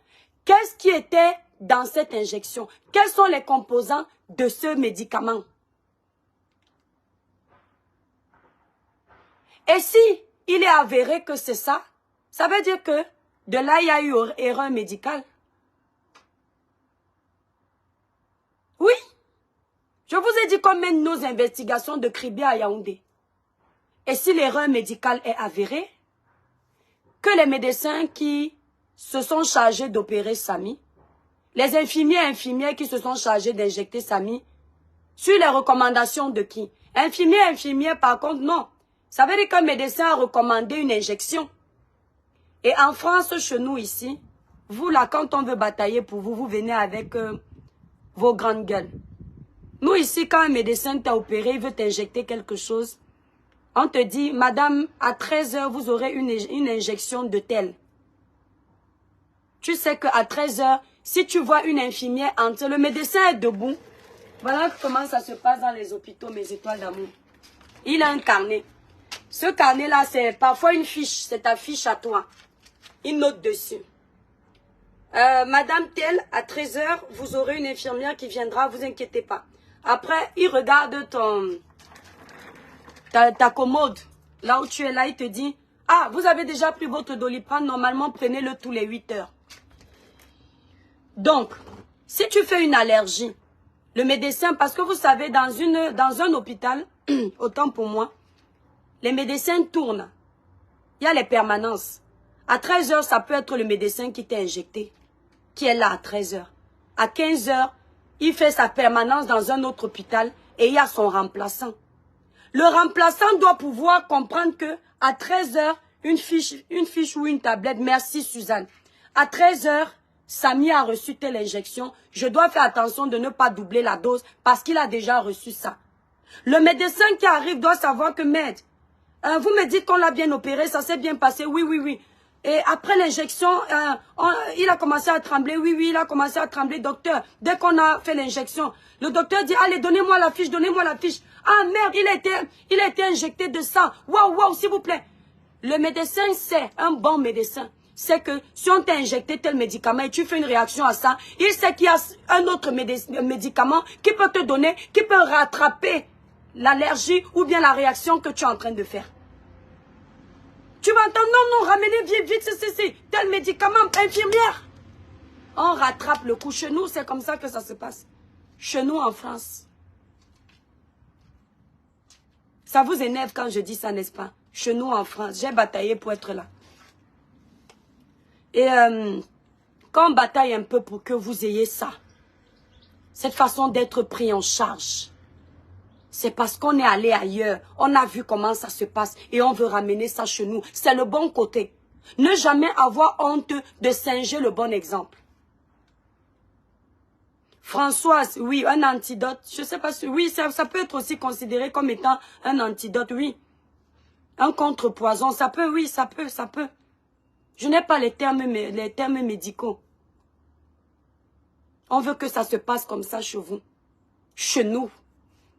Qu'est-ce qui était dans cette injection? Quels sont les composants de ce médicament? Et si il est avéré que c'est ça, ça veut dire que de là, il y a eu erreur médicale. Oui. Je vous ai dit qu'on mène nos investigations de Kribi à Yaoundé. Et si l'erreur médicale est avérée, que les médecins qui se sont chargés d'opérer Samy, les infirmiers et infirmières qui se sont chargés d'injecter Samy, Sur les recommandations de qui? Infirmier, par contre, non. Ça veut dire qu'un médecin a recommandé une injection. Et en France, chez nous ici, vous là, quand on veut batailler pour vous, vous venez avec vos grandes gueules. Nous ici, quand un médecin t'a opéré, il veut t'injecter quelque chose, on te dit, madame, à 13 h, vous aurez une injection de tel. Tu sais qu'à 13 h, si tu vois une infirmière entrer, le médecin est debout. Voilà comment ça se passe dans les hôpitaux, mes étoiles d'amour. Il a un carnet. Ce carnet-là, c'est parfois une fiche. C'est ta fiche à toi. Il note dessus. Madame telle, à 13 h, vous aurez une infirmière qui viendra, vous inquiétez pas. Après, il regarde ta commode. Là où tu es là, il te dit, ah, vous avez déjà pris votre Doliprane, normalement, prenez-le tous les 8 heures. Donc, si tu fais une allergie, le médecin, parce que vous savez, dans un hôpital, autant pour moi, les médecins tournent. Il y a les permanences. À 13 h, ça peut être le médecin qui t'a injecté, qui est là à 13 h. À 15 h, il fait sa permanence dans un autre hôpital et il y a son remplaçant. Le remplaçant doit pouvoir comprendre que à 13 h, une fiche ou une tablette, merci Suzanne. À 13 h, Samy a reçu telle injection. Je dois faire attention de ne pas doubler la dose parce qu'il a déjà reçu ça. Le médecin qui arrive doit savoir que, maître, vous me dites qu'on l'a bien opéré, ça s'est bien passé, oui. Et après l'injection, il a commencé à trembler, oui, il a commencé à trembler, docteur. Dès qu'on a fait l'injection, le docteur dit, allez, donnez-moi la fiche. Ah merde, il a été injecté de sang. Waouh, s'il vous plaît. Le médecin sait, un bon médecin, c'est que si on t'a injecté tel médicament et tu fais une réaction à ça, il sait qu'il y a un autre médicament qui peut te donner, qui peut rattraper l'allergie ou bien la réaction que tu es en train de faire. Tu vas entendre, non, ramenez vite, c'est tel médicament, infirmière. On rattrape le coup. Chez nous, c'est comme ça que ça se passe. Chez nous, en France. Ça vous énerve quand je dis ça, n'est-ce pas? Chez nous, en France, j'ai bataillé pour être là. Et quand on bataille un peu pour que vous ayez ça, cette façon d'être pris en charge, c'est parce qu'on est allé ailleurs, on a vu comment ça se passe et on veut ramener ça chez nous. C'est le bon côté. Ne jamais avoir honte de singer le bon exemple. Françoise, oui, un antidote. Je ne sais pas si... Oui, ça peut être aussi considéré comme étant un antidote, oui. Un contrepoison, ça peut, oui, ça peut. Je n'ai pas les termes médicaux. On veut que ça se passe comme ça chez vous. Chez nous.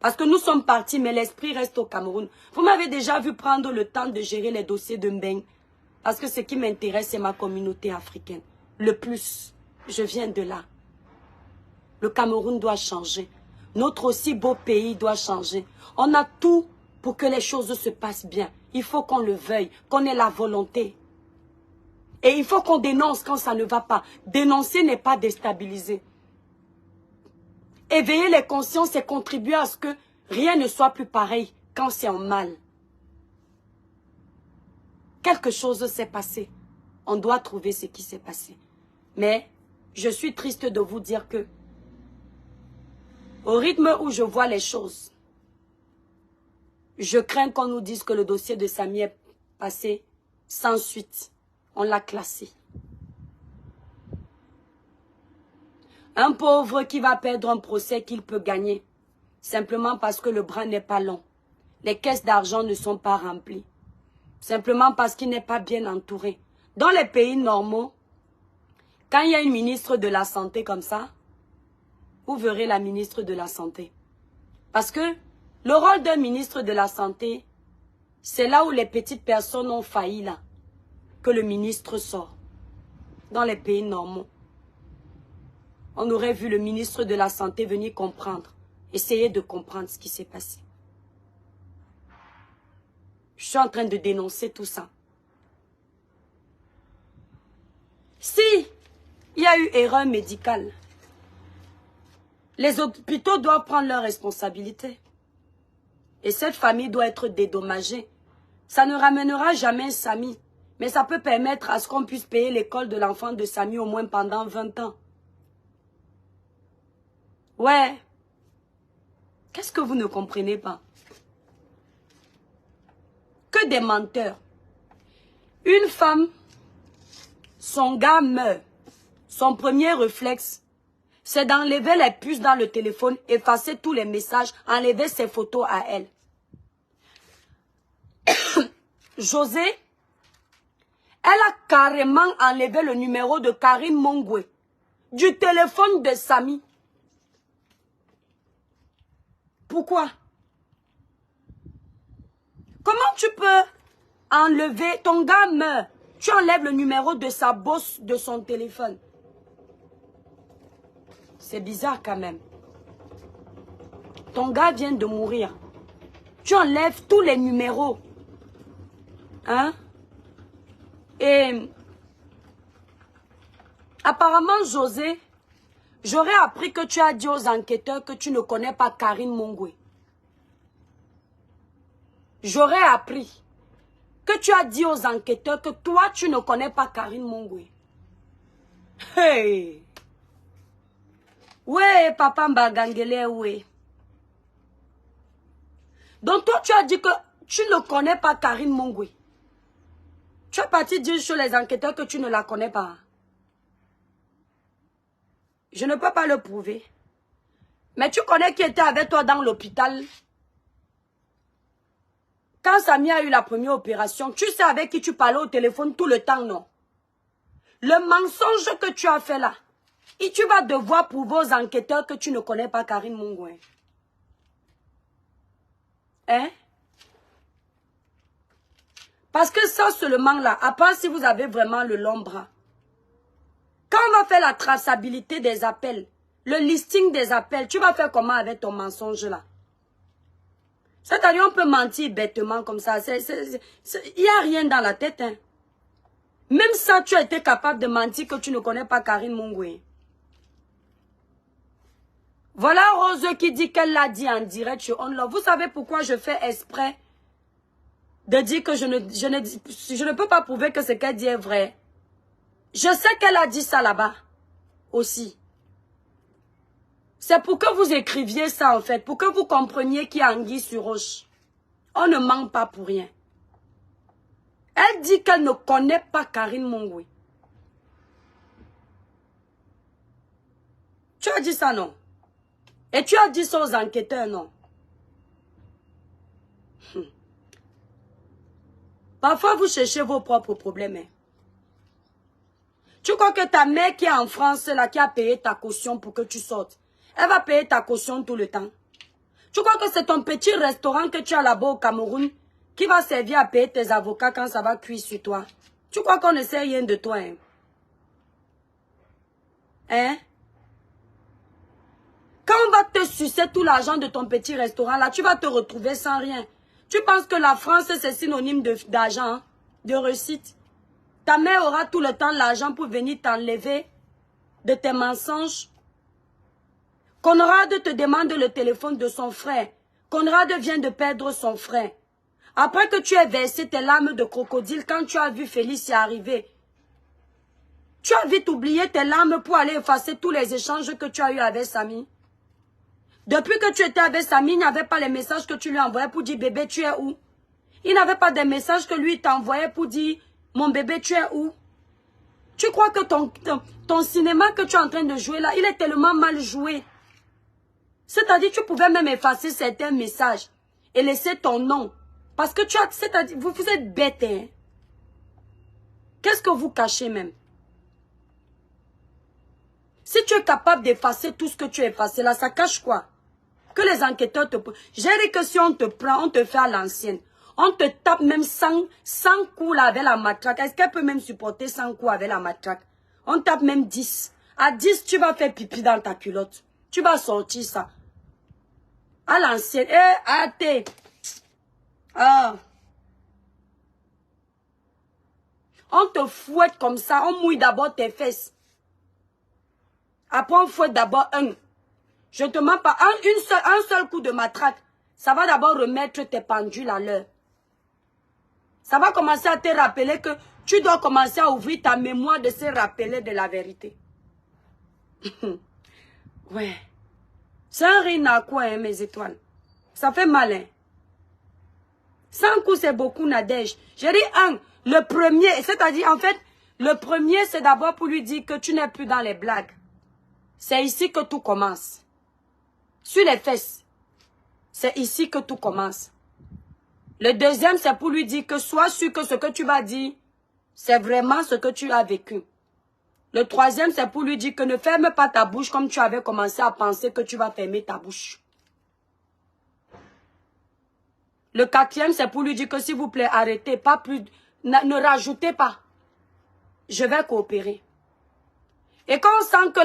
Parce que nous sommes partis, mais l'esprit reste au Cameroun. Vous m'avez déjà vu prendre le temps de gérer les dossiers de Mbeng. Parce que ce qui m'intéresse, c'est ma communauté africaine. Le plus, je viens de là. Le Cameroun doit changer. Notre aussi beau pays doit changer. On a tout pour que les choses se passent bien. Il faut qu'on le veuille, qu'on ait la volonté. Et il faut qu'on dénonce quand ça ne va pas. Dénoncer n'est pas déstabiliser. Éveiller les consciences et contribuer à ce que rien ne soit plus pareil quand c'est en mal. Quelque chose s'est passé. On doit trouver ce qui s'est passé. Mais je suis triste de vous dire que au rythme où je vois les choses, je crains qu'on nous dise que le dossier de Samy est passé sans suite. On l'a classé. Un pauvre qui va perdre un procès qu'il peut gagner, simplement parce que le bras n'est pas long. Les caisses d'argent ne sont pas remplies. Simplement parce qu'il n'est pas bien entouré. Dans les pays normaux, quand il y a une ministre de la Santé comme ça, vous verrez la ministre de la Santé. Parce que le rôle d'un ministre de la Santé, c'est là où les petites personnes ont failli là, que le ministre sort. Dans les pays normaux. On aurait vu le ministre de la Santé venir comprendre, essayer de comprendre ce qui s'est passé. Je suis en train de dénoncer tout ça. Si il y a eu erreur médicale, les hôpitaux doivent prendre leurs responsabilités. Et cette famille doit être dédommagée. Ça ne ramènera jamais Samy, mais ça peut permettre à ce qu'on puisse payer l'école de l'enfant de Samy au moins pendant 20 ans. Ouais. Qu'est-ce que vous ne comprenez pas? Que des menteurs. Une femme, son gars meurt. Son premier réflexe, c'est d'enlever les puces dans le téléphone, effacer tous les messages, enlever ses photos à elle. José, elle a carrément enlevé le numéro de Karine Mongwe du téléphone de Samy. Pourquoi? Comment tu peux enlever, ton gars meurt, tu enlèves le numéro de sa bosse de son téléphone? C'est bizarre quand même. Ton gars vient de mourir. Tu enlèves tous les numéros. Hein? Et apparemment, José, j'aurais appris que tu as dit aux enquêteurs que tu ne connais pas Karine Mongwe. J'aurais appris que tu as dit aux enquêteurs que toi, tu ne connais pas Karine Mongwe. Hey! Ouais, papa Mbagangele, ouais. Donc toi, tu as dit que tu ne connais pas Karine Mongwe. Tu es parti dire sur les enquêteurs que tu ne la connais pas. Je ne peux pas le prouver. Mais tu connais qui était avec toi dans l'hôpital. Quand Samy a eu la première opération, tu sais avec qui tu parlais au téléphone tout le temps, non? Le mensonge que tu as fait là, et tu vas devoir prouver aux enquêteurs que tu ne connais pas Karine Mongwe. Hein? Parce que ça seulement là, à part si vous avez vraiment le long bras. Quand on va faire la traçabilité des appels, le listing des appels, tu vas faire comment avec ton mensonge là? C'est-à-dire on peut mentir bêtement comme ça. Il n'y a rien dans la tête. Hein? Même ça, tu as été capable de mentir que tu ne connais pas Karine Mongwe. Voilà Rose qui dit qu'elle l'a dit en direct sur On Love. Vous savez pourquoi je fais exprès de dire que je ne peux pas prouver que ce qu'elle dit est vrai. Je sais qu'elle a dit ça là-bas aussi. C'est pour que vous écriviez ça en fait, pour que vous compreniez qu'il y a anguille sur roche. On ne ment pas pour rien. Elle dit qu'elle ne connaît pas Karine Mongwe. Tu as dit ça, non? Et tu as dit ça aux enquêteurs, non? Parfois, vous cherchez vos propres problèmes. Hein. Tu crois que ta mère qui est en France, là, qui a payé ta caution pour que tu sortes, elle va payer ta caution tout le temps? Tu crois que c'est ton petit restaurant que tu as là-bas au Cameroun qui va servir à payer tes avocats quand ça va cuire sur toi? Tu crois qu'on ne sait rien de toi, hein? Hein? Quand on va te sucer tout l'argent de ton petit restaurant, là, tu vas te retrouver sans rien. Tu penses que la France, c'est synonyme d'argent, hein, de réussite? Ta mère aura tout le temps l'argent pour venir t'enlever de tes mensonges. Conrad te demande le téléphone de son frère. Conrad vient de perdre son frère. Après que tu aies versé tes larmes de crocodile quand tu as vu Félix y arriver, tu as vite oublié tes larmes pour aller effacer tous les échanges que tu as eus avec Samy. Depuis que tu étais avec Samy, il n'y avait pas les messages que tu lui envoyais pour dire « Bébé, tu es où ?» Il n'avait pas des messages que lui t'envoyait pour dire « Mon bébé, tu es où ?» Tu crois que ton cinéma que tu es en train de jouer là, il est tellement mal joué. C'est-à-dire tu pouvais même effacer certains messages et laisser ton nom. Parce que c'est-à-dire, vous êtes bête, hein? Qu'est-ce que vous cachez même? Si tu es capable d'effacer tout ce que tu as effacé là, ça cache quoi? Que les enquêteurs te... J'ai dit que si on te prend, on te fait à l'ancienne. On te tape même 100 coups là avec la matraque. Est-ce qu'elle peut même supporter 100 coups avec la matraque? On tape même 10. À 10, tu vas faire pipi dans ta culotte. Tu vas sortir ça. À l'ancienne. Eh, arrêtez. Ah. On te fouette comme ça. On mouille d'abord tes fesses. Après, on fouette d'abord un. Je te mens pas. Un seul coup de matraque. Ça va d'abord remettre tes pendules à l'heure. Ça va commencer à te rappeler que tu dois commencer à ouvrir ta mémoire de se rappeler de la vérité. Ouais. C'est un rire à quoi, hein, mes étoiles. Ça fait mal, hein. 100 coups, c'est beaucoup, Nadège. J'ai dit le premier, c'est-à-dire, en fait, le premier, c'est d'abord pour lui dire que tu n'es plus dans les blagues. C'est ici que tout commence. Sur les fesses. C'est ici que tout commence. Le deuxième, c'est pour lui dire que sois sûr que ce que tu vas dire, c'est vraiment ce que tu as vécu. Le troisième, c'est pour lui dire que ne ferme pas ta bouche comme tu avais commencé à penser que tu vas fermer ta bouche. Le quatrième, c'est pour lui dire que s'il vous plaît, arrêtez, pas plus, ne rajoutez pas. Je vais coopérer. Et quand on sent que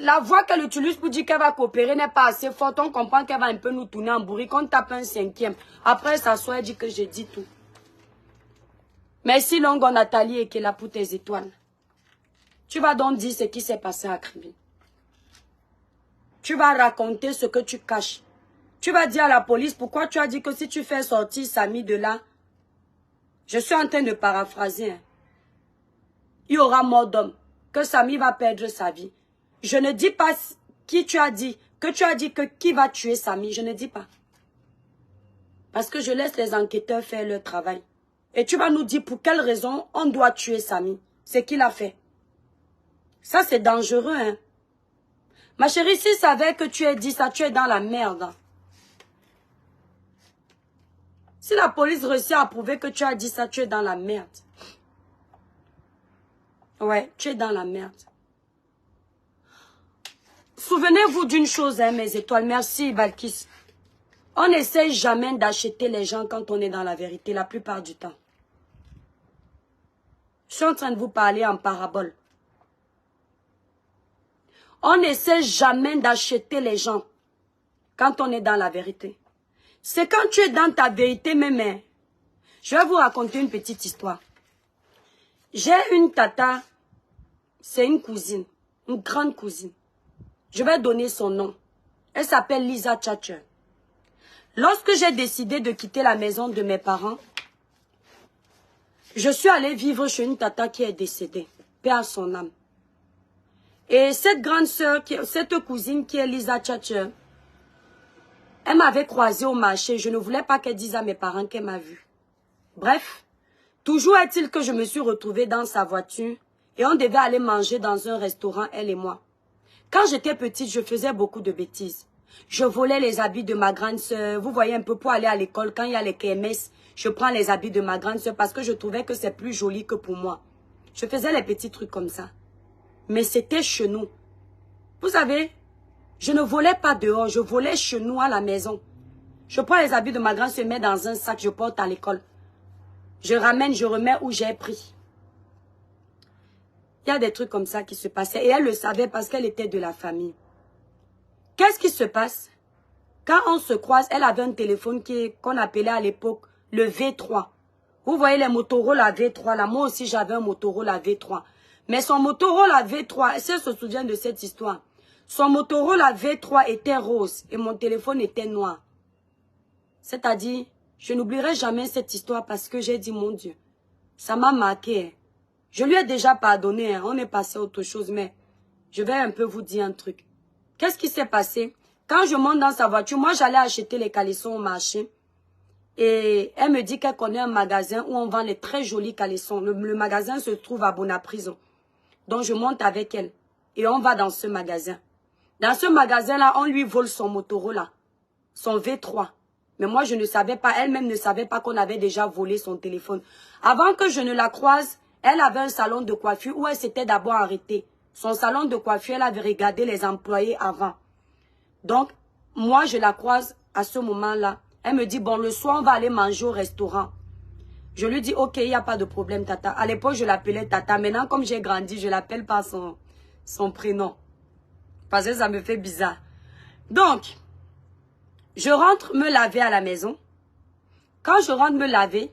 la voix qu'elle utilise pour dire qu'elle va coopérer n'est pas assez forte, on comprend qu'elle va un peu nous tourner en bourrique, on tape un cinquième. Après, elle s'assoit et dit que j'ai dit tout. Merci Longo Nathalie et qui est là pour tes étoiles. Tu vas donc dire ce qui s'est passé à Kribi. Tu vas raconter ce que tu caches. Tu vas dire à la police pourquoi tu as dit que si tu fais sortir Samy de là, je suis en train de paraphraser. Hein. Il y aura mort d'homme, que Samy va perdre sa vie. Je ne dis pas qui tu as dit, que tu as dit que qui va tuer Samy, je ne dis pas. Parce que je laisse les enquêteurs faire leur travail. Et tu vas nous dire pour quelle raison on doit tuer Samy. C'est qu'il a fait. Ça c'est dangereux, hein. Ma chérie, s'il savait que tu as dit ça, tu es dans la merde. Si la police réussit à prouver que tu as dit ça, tu es dans la merde. Ouais, tu es dans la merde. Souvenez-vous d'une chose, hein, mes étoiles. Merci, Balkis. On n'essaye jamais d'acheter les gens quand on est dans la vérité, la plupart du temps. Je suis en train de vous parler en parabole. On n'essaie jamais d'acheter les gens quand on est dans la vérité. C'est quand tu es dans ta vérité même. Hein. Je vais vous raconter une petite histoire. J'ai une tata, c'est une cousine, une grande cousine. Je vais donner son nom. Elle s'appelle Lisa Thatcher. Lorsque j'ai décidé de quitter la maison de mes parents, je suis allée vivre chez une tata qui est décédée. Paix à son âme. Et cette grande sœur, cette cousine qui est Lisa Thatcher, elle m'avait croisée au marché. Je ne voulais pas qu'elle dise à mes parents qu'elle m'a vue. Bref, toujours est-il que je me suis retrouvée dans sa voiture et on devait aller manger dans un restaurant, elle et moi. Quand j'étais petite, je faisais beaucoup de bêtises. Je volais les habits de ma grande sœur. Vous voyez un peu pour aller à l'école, quand il y a les KMS, je prends les habits de ma grande sœur parce que je trouvais que c'est plus joli que pour moi. Je faisais les petits trucs comme ça. Mais c'était chez nous. Vous savez, je ne volais pas dehors, je volais chez nous à la maison. Je prends les habits de ma grande sœur, je mets dans un sac, je porte à l'école. Je ramène, je remets où j'ai pris. Il y a des trucs comme ça qui se passaient. Et elle le savait parce qu'elle était de la famille. Qu'est-ce qui se passe? Quand on se croise, elle avait un téléphone qu'on appelait à l'époque le V3. Vous voyez les Motorola V3 là. Moi aussi j'avais un Motorola V3. Mais son Motorola V3, si elle se souvient de cette histoire, son Motorola V3 était rose et mon téléphone était noir. C'est-à-dire, je n'oublierai jamais cette histoire parce que j'ai dit, mon Dieu, ça m'a marqué. Hein. Je lui ai déjà pardonné, hein. On est passé à autre chose, mais je vais un peu vous dire un truc. Qu'est-ce qui s'est passé? Quand je monte dans sa voiture, moi j'allais acheter les caleçons au marché. Et elle me dit qu'elle connaît un magasin où on vend les très jolis caleçons. Le magasin se trouve à Bonaprison. Donc je monte avec elle. Et on va dans ce magasin. Dans ce magasin-là, on lui vole son Motorola. Son V3. Mais moi je ne savais pas, elle-même ne savait pas qu'on avait déjà volé son téléphone. Avant que je ne la croise, elle avait un salon de coiffure où elle s'était d'abord arrêtée. Son salon de coiffure, elle avait regardé les employés avant. Donc, moi, je la croise à ce moment-là. Elle me dit, bon, le soir, on va aller manger au restaurant. Je lui dis, ok, il n'y a pas de problème, Tata. À l'époque, je l'appelais Tata. Maintenant, comme j'ai grandi, je l'appelle par son prénom. Parce que ça me fait bizarre. Donc, je rentre me laver à la maison. Quand je rentre me laver,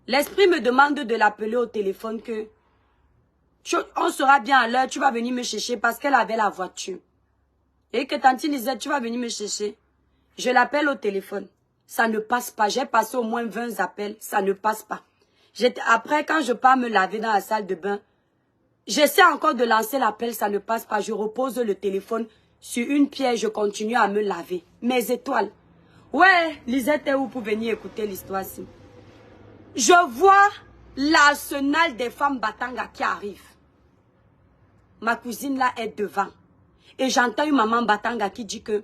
l'esprit me demande de l'appeler au téléphone que on sera bien à l'heure, tu vas venir me chercher parce qu'elle avait la voiture. Et que tantine disait, tu vas venir me chercher. Je l'appelle au téléphone. Ça ne passe pas. J'ai passé au moins 20 appels. Ça ne passe pas. Après, quand je pars me laver dans la salle de bain, j'essaie encore de lancer l'appel. Ça ne passe pas. Je repose le téléphone. Sur une pierre, je continue à me laver. Mes étoiles. Ouais, Lisette est où pour venir écouter l'histoire-ci? Je vois l'arsenal des femmes Batanga qui arrive. Ma cousine là est devant. Et j'entends une maman Batanga qui dit que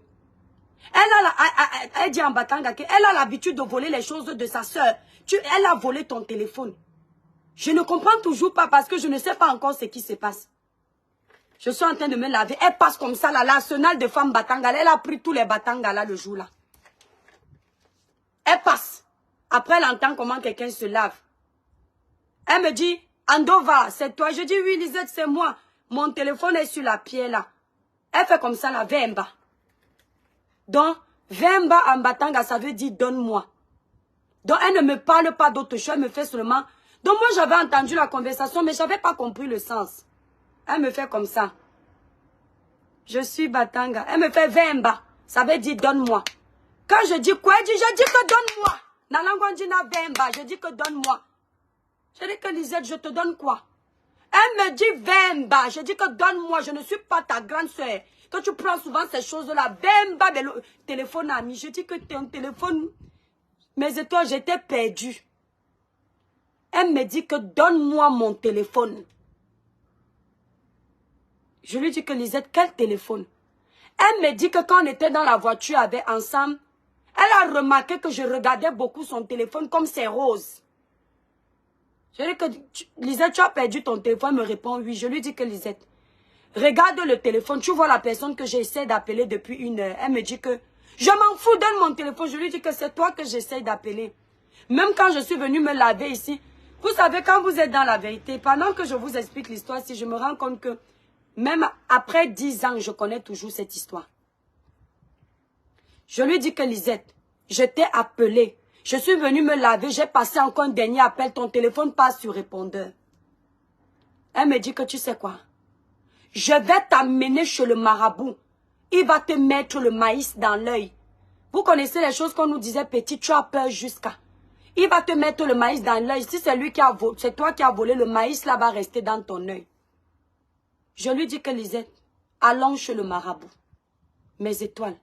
elle dit en Batanga qu'elle a l'habitude de voler les choses de sa soeur. Elle a volé ton téléphone. Je ne comprends toujours pas parce que je ne sais pas encore ce qui se passe. Je suis en train de me laver. Elle passe comme ça là, l'arsenal de femmes Batanga. Elle a pris tous les Batanga là le jour là. Elle passe. Après elle entend comment quelqu'un se lave. Elle me dit, Andova, c'est toi. Je dis, oui Lisette, c'est moi. Mon téléphone est sur la pierre là. Elle fait comme ça là, Vemba. Donc, Vemba en Batanga, ça veut dire donne-moi. Donc, elle ne me parle pas d'autre chose, elle me fait seulement. Donc, moi, j'avais entendu la conversation, mais je n'avais pas compris le sens. Elle me fait comme ça. Je suis Batanga. Elle me fait Vemba. Ça veut dire donne-moi. Quand je dis quoi, elle dit, je dis que donne-moi. Dans la langue, on dit Vemba. Je dis que donne-moi. Je dis que Lisette, je te donne quoi? Elle me dit Vemba. Je dis que donne-moi. Je ne suis pas ta grande soeur. Que tu prends souvent ces choses-là. Vemba, le téléphone ami. Je dis que ton téléphone. Mes étoiles, j'étais perdue. Elle me dit que donne-moi mon téléphone. Je lui dis que Lisette, quel téléphone? Elle me dit que quand on était dans la voiture avec ensemble, elle a remarqué que je regardais beaucoup son téléphone comme c'est rose. Je lui dis que Lisette, tu as perdu ton téléphone. Elle me répond oui. Je lui dis que Lisette, regarde le téléphone. Tu vois la personne que j'essaie d'appeler depuis 1 heure. Elle me dit que je m'en fous, donne mon téléphone. Je lui dis que c'est toi que j'essaie d'appeler. Même quand je suis venue me laver ici. Vous savez, quand vous êtes dans la vérité, pendant que je vous explique l'histoire, si je me rends compte que même après 10 ans, je connais toujours cette histoire. Je lui dis que Lisette, je t'ai appelé. Je suis venue me laver, j'ai passé encore un dernier appel, ton téléphone passe sur répondeur. Elle me dit que tu sais quoi? Je vais t'amener chez le marabout. Il va te mettre le maïs dans l'œil. Vous connaissez les choses qu'on nous disait petit, tu as peur jusqu'à. Il va te mettre le maïs dans l'œil. Si c'est lui qui a volé, c'est toi qui as volé le maïs, là va rester dans ton œil. Je lui dis que Lisette, allons chez le marabout. Mes étoiles.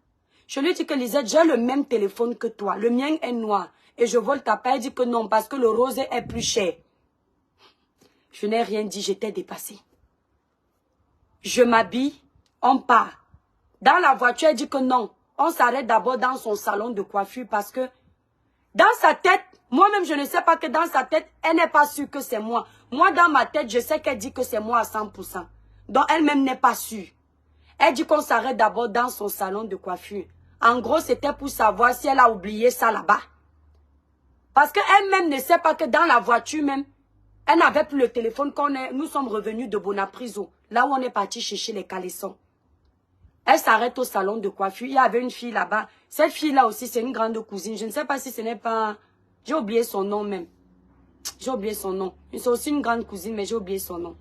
Je lui dis que Lisette, j'ai le même téléphone que toi. Le mien est noir. Et je vole ta paix. Elle dit que non, parce que le rose est plus cher. Je n'ai rien dit, j'étais dépassée. Je m'habille, on part. Dans la voiture, elle dit que non. On s'arrête d'abord dans son salon de coiffure parce que dans sa tête, moi-même je ne sais pas que dans sa tête, elle n'est pas sûre que c'est moi. Moi, dans ma tête, je sais qu'elle dit que c'est moi à 100%. Donc elle-même n'est pas sûre. Elle dit qu'on s'arrête d'abord dans son salon de coiffure. En gros, c'était pour savoir si elle a oublié ça là-bas. Parce qu'elle-même ne sait pas que dans la voiture même, elle n'avait plus le téléphone quand nous sommes revenus de Bonapriso, là où on est parti chercher les caleçons. Elle s'arrête au salon de coiffure. Il y avait une fille là-bas. Cette fille-là aussi, c'est une grande cousine. Je ne sais pas si ce n'est pas... J'ai oublié son nom même. J'ai oublié son nom. C'est aussi une grande cousine, mais j'ai oublié son nom.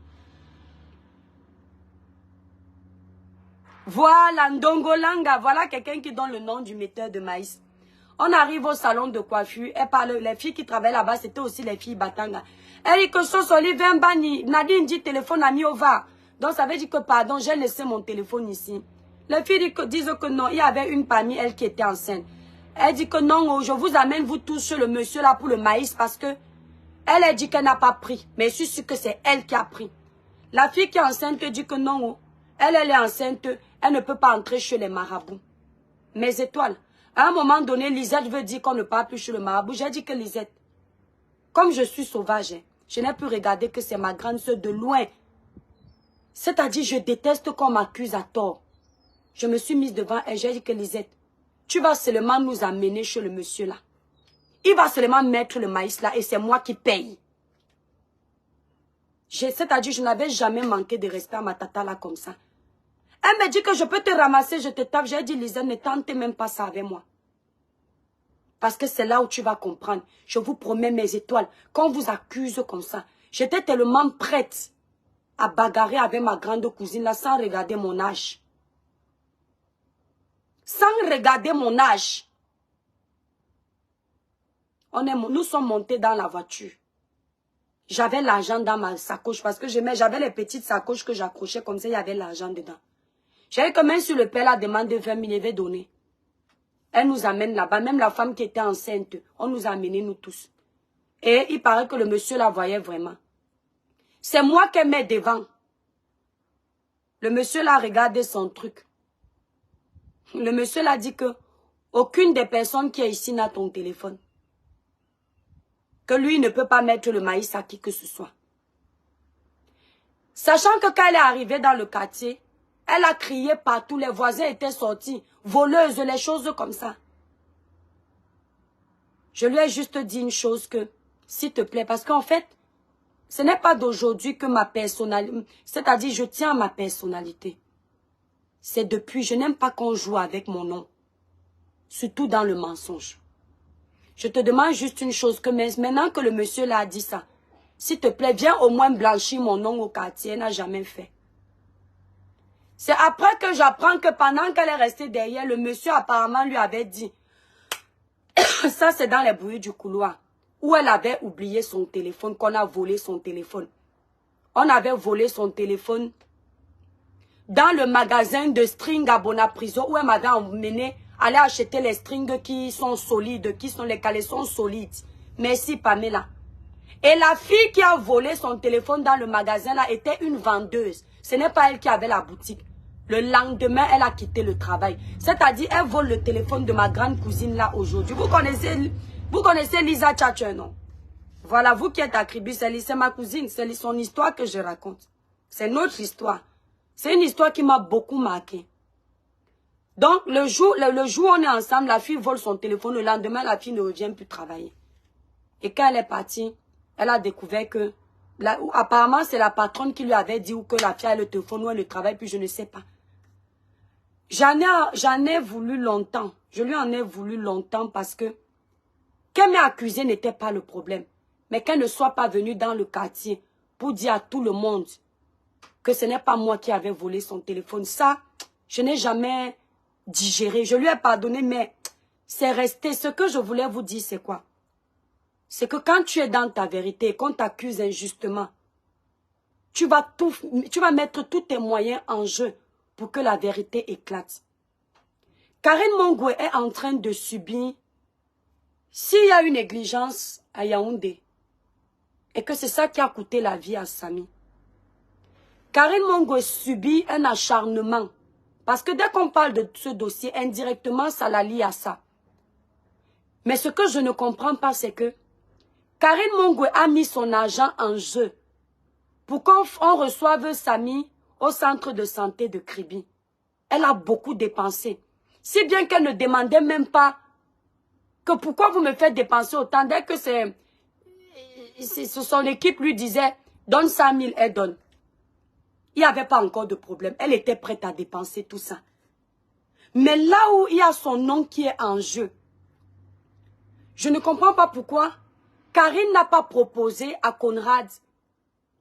Voilà, Ndongolanga. Voilà quelqu'un qui donne le nom du metteur de maïs. On arrive au salon de coiffure. Elle parle, les filles qui travaillent là-bas, c'était aussi les filles Batanga. Elle dit que Sosoli vient bani. Nadine dit téléphone à Miova. Donc ça veut dire que pardon, j'ai laissé mon téléphone ici. Les filles disent que non, il y avait une parmi elles qui était enceinte. Elle dit que non, je vous amène vous tous chez le monsieur là pour le maïs parce que elle a dit qu'elle n'a pas pris. Mais je suis sûre que c'est elle qui a pris. La fille qui est enceinte dit que non, elle est enceinte, elle ne peut pas entrer chez les marabouts. Mes étoiles. À un moment donné, Lisette veut dire qu'on ne part plus chez le marabout. J'ai dit que Lisette, comme je suis sauvage, je n'ai pu regarder que c'est ma grande soeur de loin. C'est-à-dire, je déteste qu'on m'accuse à tort. Je me suis mise devant elle, j'ai dit que Lisette, tu vas seulement nous amener chez le monsieur là. Il va seulement mettre le maïs là et c'est moi qui paye. C'est-à-dire, je n'avais jamais manqué de respect à ma tata là comme ça. Elle me dit que je peux te ramasser, je te tape. J'ai dit, Lisette, ne tentez même pas ça avec moi. Parce que c'est là où tu vas comprendre. Je vous promets mes étoiles. Quand on vous accuse comme ça, j'étais tellement prête à bagarrer avec ma grande cousine là sans regarder mon âge. Sans regarder mon âge. Nous sommes montés dans la voiture. J'avais l'argent dans ma sacoche parce que j'avais les petites sacoches que j'accrochais comme ça, il y avait l'argent dedans. J'ai quand même sur le père la demande de 20 000, il avait donné. Elle nous amène là-bas, même la femme qui était enceinte, on nous a amenés nous tous. Et il paraît que le monsieur la voyait vraiment. C'est moi qui mets devant. Le monsieur là regardé son truc. Le monsieur l'a dit que aucune des personnes qui est ici n'a ton téléphone. Que lui ne peut pas mettre le maïs à qui que ce soit. Sachant que quand elle est arrivée dans le quartier, elle a crié partout, les voisins étaient sortis, voleuses, les choses comme ça. Je lui ai juste dit une chose que, s'il te plaît, parce qu'en fait, ce n'est pas d'aujourd'hui que ma personnalité, c'est-à-dire je tiens à ma personnalité. C'est depuis, je n'aime pas qu'on joue avec mon nom, surtout dans le mensonge. Je te demande juste une chose, que maintenant que le monsieur l'a dit ça, s'il te plaît, viens au moins blanchir mon nom au quartier, elle n'a jamais fait. C'est après que j'apprends que pendant qu'elle est restée derrière, le monsieur apparemment lui avait dit, ça c'est dans les bruits du couloir, où elle avait oublié son téléphone, qu'on a volé son téléphone. On avait volé son téléphone dans le magasin de string à Bonaprison, où elle m'avait emmené aller acheter les strings qui sont solides, qui sont les caleçons solides. Merci Pamela. Et la fille qui a volé son téléphone dans le magasin là était une vendeuse. Ce n'est pas elle qui avait la boutique. Le lendemain, elle a quitté le travail. C'est-à-dire, elle vole le téléphone de ma grande cousine là aujourd'hui. Vous connaissez Lisa Tchatcher, non? Voilà, vous qui êtes à Kribi, c'est ma cousine. C'est son histoire que je raconte. C'est notre histoire. C'est une histoire qui m'a beaucoup marqué. Donc, le jour où on est ensemble, la fille vole son téléphone. Le lendemain, la fille ne revient plus travailler. Et quand elle est partie, elle a découvert que, apparemment, c'est la patronne qui lui avait dit ou que la fille a le téléphone ou elle ne travaille plus, je ne sais pas. J'en ai voulu longtemps. Je lui en ai voulu longtemps parce que qu'elle m'ait accusé n'était pas le problème. Mais qu'elle ne soit pas venue dans le quartier pour dire à tout le monde que ce n'est pas moi qui avais volé son téléphone. Ça, je n'ai jamais digéré. Je lui ai pardonné, mais c'est resté. Ce que je voulais vous dire, c'est quoi? C'est que quand tu es dans ta vérité et qu'on t'accuse injustement, tu vas mettre tous tes moyens en jeu pour que la vérité éclate. Karine Mongwe est en train de subir, s'il y a une négligence à Yaoundé, et que c'est ça qui a coûté la vie à Samy, Karine Mongwe subit un acharnement. Parce que dès qu'on parle de ce dossier, indirectement, ça la lie à ça. Mais ce que je ne comprends pas, c'est que Karine Mongwe a mis son argent en jeu pour qu'on reçoive Samy au centre de santé de Kribi. Elle a beaucoup dépensé. Si bien qu'elle ne demandait même pas que pourquoi vous me faites dépenser autant. Dès que son équipe lui disait, donne 100 000, elle donne. Il n'y avait pas encore de problème. Elle était prête à dépenser tout ça. Mais là où il y a son nom qui est en jeu, je ne comprends pas pourquoi Karine n'a pas proposé à Conrad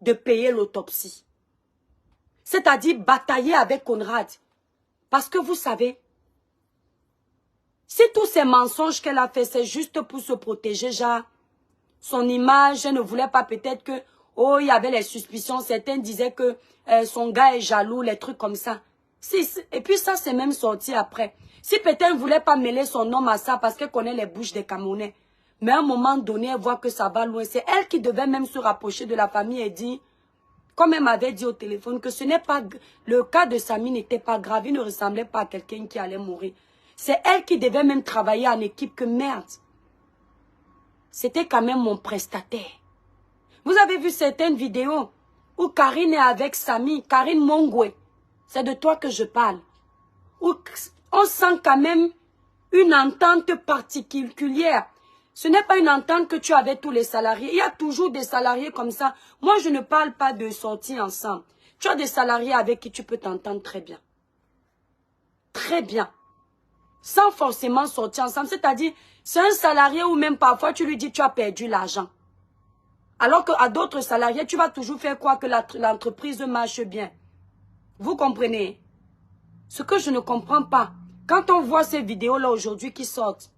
de payer l'autopsie. C'est-à-dire batailler avec Conrad. Parce que vous savez, si tous ces mensonges qu'elle a fait, c'est juste pour se protéger, genre, son image, elle ne voulait pas peut-être que, oh, il y avait les suspicions, certains disaient que son gars est jaloux, les trucs comme ça. Et puis ça, c'est même sorti après. Si peut-être elle ne voulait pas mêler son nom à ça parce qu'elle connaît les bouches des Camerounais, mais à un moment donné, elle voit que ça va loin. C'est elle qui devait même se rapprocher de la famille et dire, comme elle m'avait dit au téléphone, que ce n'est pas, le cas de Samy n'était pas grave, il ne ressemblait pas à quelqu'un qui allait mourir. C'est elle qui devait même travailler en équipe, que merde. C'était quand même mon prestataire. Vous avez vu certaines vidéos où Karine est avec Samy, Karine Mongwe. C'est de toi que je parle. Où on sent quand même une entente particulière. Ce n'est pas une entente que tu as avec tous les salariés. Il y a toujours des salariés comme ça. Moi, je ne parle pas de sortir ensemble. Tu as des salariés avec qui tu peux t'entendre très bien. Très bien. Sans forcément sortir ensemble. C'est-à-dire, c'est un salarié où même parfois tu lui dis tu as perdu l'argent. Alors qu'à d'autres salariés, tu vas toujours faire quoi que l'entreprise marche bien. Vous comprenez? Ce que je ne comprends pas, quand on voit ces vidéos-là aujourd'hui qui sortent,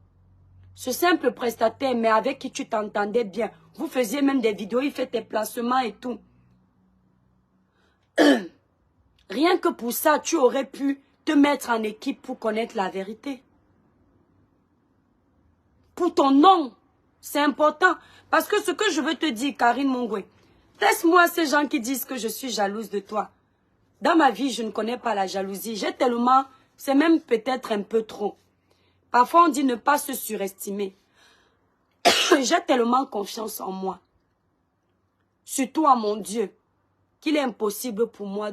ce simple prestataire, mais avec qui tu t'entendais bien, vous faisiez même des vidéos, il fait tes placements et tout. Rien que pour ça, tu aurais pu te mettre en équipe pour connaître la vérité. Pour ton nom, c'est important. Parce que ce que je veux te dire, Karine Mongwe, laisse-moi ces gens qui disent que je suis jalouse de toi. Dans ma vie, je ne connais pas la jalousie. J'ai tellement, c'est même peut-être un peu trop. Parfois, on dit ne pas se surestimer. J'ai tellement confiance en moi. Surtout en mon Dieu, qu'il est impossible pour moi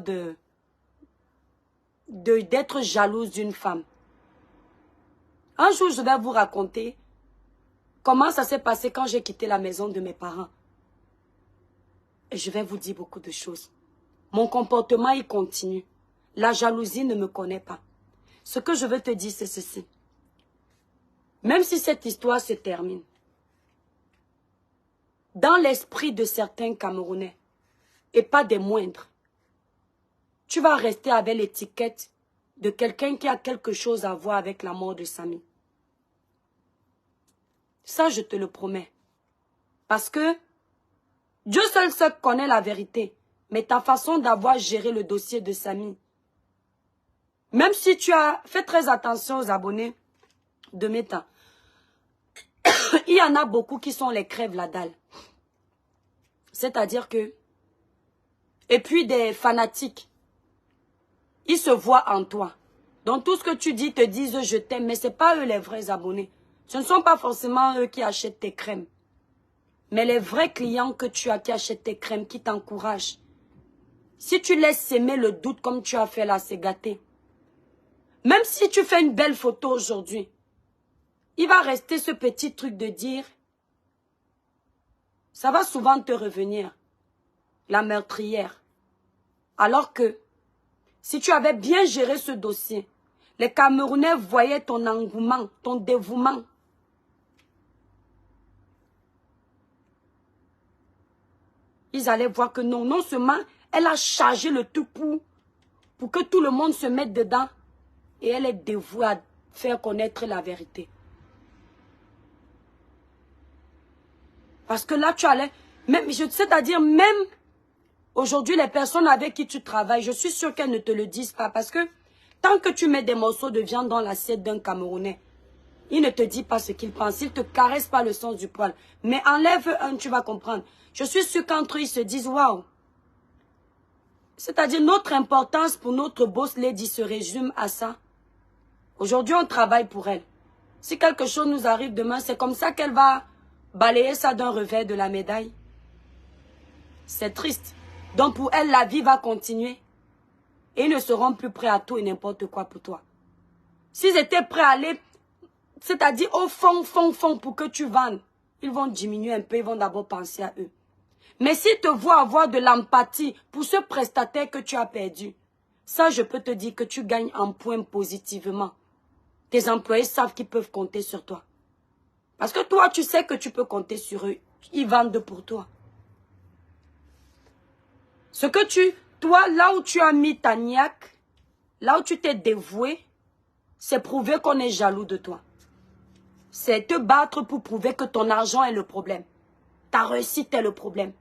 d'être jalouse d'une femme. Un jour, je vais vous raconter comment ça s'est passé quand j'ai quitté la maison de mes parents. Et je vais vous dire beaucoup de choses. Mon comportement, il continue. La jalousie ne me connaît pas. Ce que je veux te dire, c'est ceci. Même si cette histoire se termine, dans l'esprit de certains Camerounais, et pas des moindres, tu vas rester avec l'étiquette de quelqu'un qui a quelque chose à voir avec la mort de Samy. Ça, je te le promets. Parce que Dieu seul connaît la vérité. Mais ta façon d'avoir géré le dossier de Samy, même si tu as fait très attention aux abonnés de Meta, il y en a beaucoup qui sont les crèves la dalle. C'est-à-dire que, et puis des fanatiques, ils se voient en toi. Donc tout ce que tu dis, te disent je t'aime, mais ce n'est pas eux les vrais abonnés. Ce ne sont pas forcément eux qui achètent tes crèmes. Mais les vrais clients que tu as qui achètent tes crèmes, qui t'encouragent. Si tu laisses s'aimer le doute comme tu as fait là, c'est gâté. Même si tu fais une belle photo aujourd'hui, il va rester ce petit truc de dire, ça va souvent te revenir, la meurtrière. Alors que, si tu avais bien géré ce dossier, les Camerounais voyaient ton engouement, ton dévouement. Ils allaient voir que non, non seulement elle a chargé le tout pour que tout le monde se mette dedans. Et elle est dévouée à faire connaître la vérité. Parce que là, tu allais... C'est-à-dire, même aujourd'hui, les personnes avec qui tu travailles, je suis sûre qu'elles ne te le disent pas. Parce que tant que tu mets des morceaux de viande dans l'assiette d'un Camerounais, il ne te dit pas ce qu'il pense. Il ne te caresse pas le sens du poil. Mais enlève un, tu vas comprendre. Je suis sûre qu'entre eux, ils se disent, waouh. C'est-à-dire, notre importance pour notre boss lady se résume à ça. Aujourd'hui, on travaille pour elle. Si quelque chose nous arrive demain, c'est comme ça qu'elle va balayer ça d'un revers de la médaille. C'est triste. Donc pour elle, la vie va continuer. Et ils ne seront plus prêts à tout et n'importe quoi pour toi. S'ils étaient prêts à aller, c'est-à-dire au fond, pour que tu vendes, ils vont diminuer un peu, ils vont d'abord penser à eux. Mais s'ils te voient avoir de l'empathie pour ce prestataire que tu as perdu, ça, je peux te dire que tu gagnes en points positivement. Tes employés savent qu'ils peuvent compter sur toi. Parce que toi, tu sais que tu peux compter sur eux. Ils vendent pour toi. Ce que toi, là où tu as mis ta niaque, là où tu t'es dévoué, c'est prouver qu'on est jaloux de toi. C'est te battre pour prouver que ton argent est le problème. Ta réussite est le problème.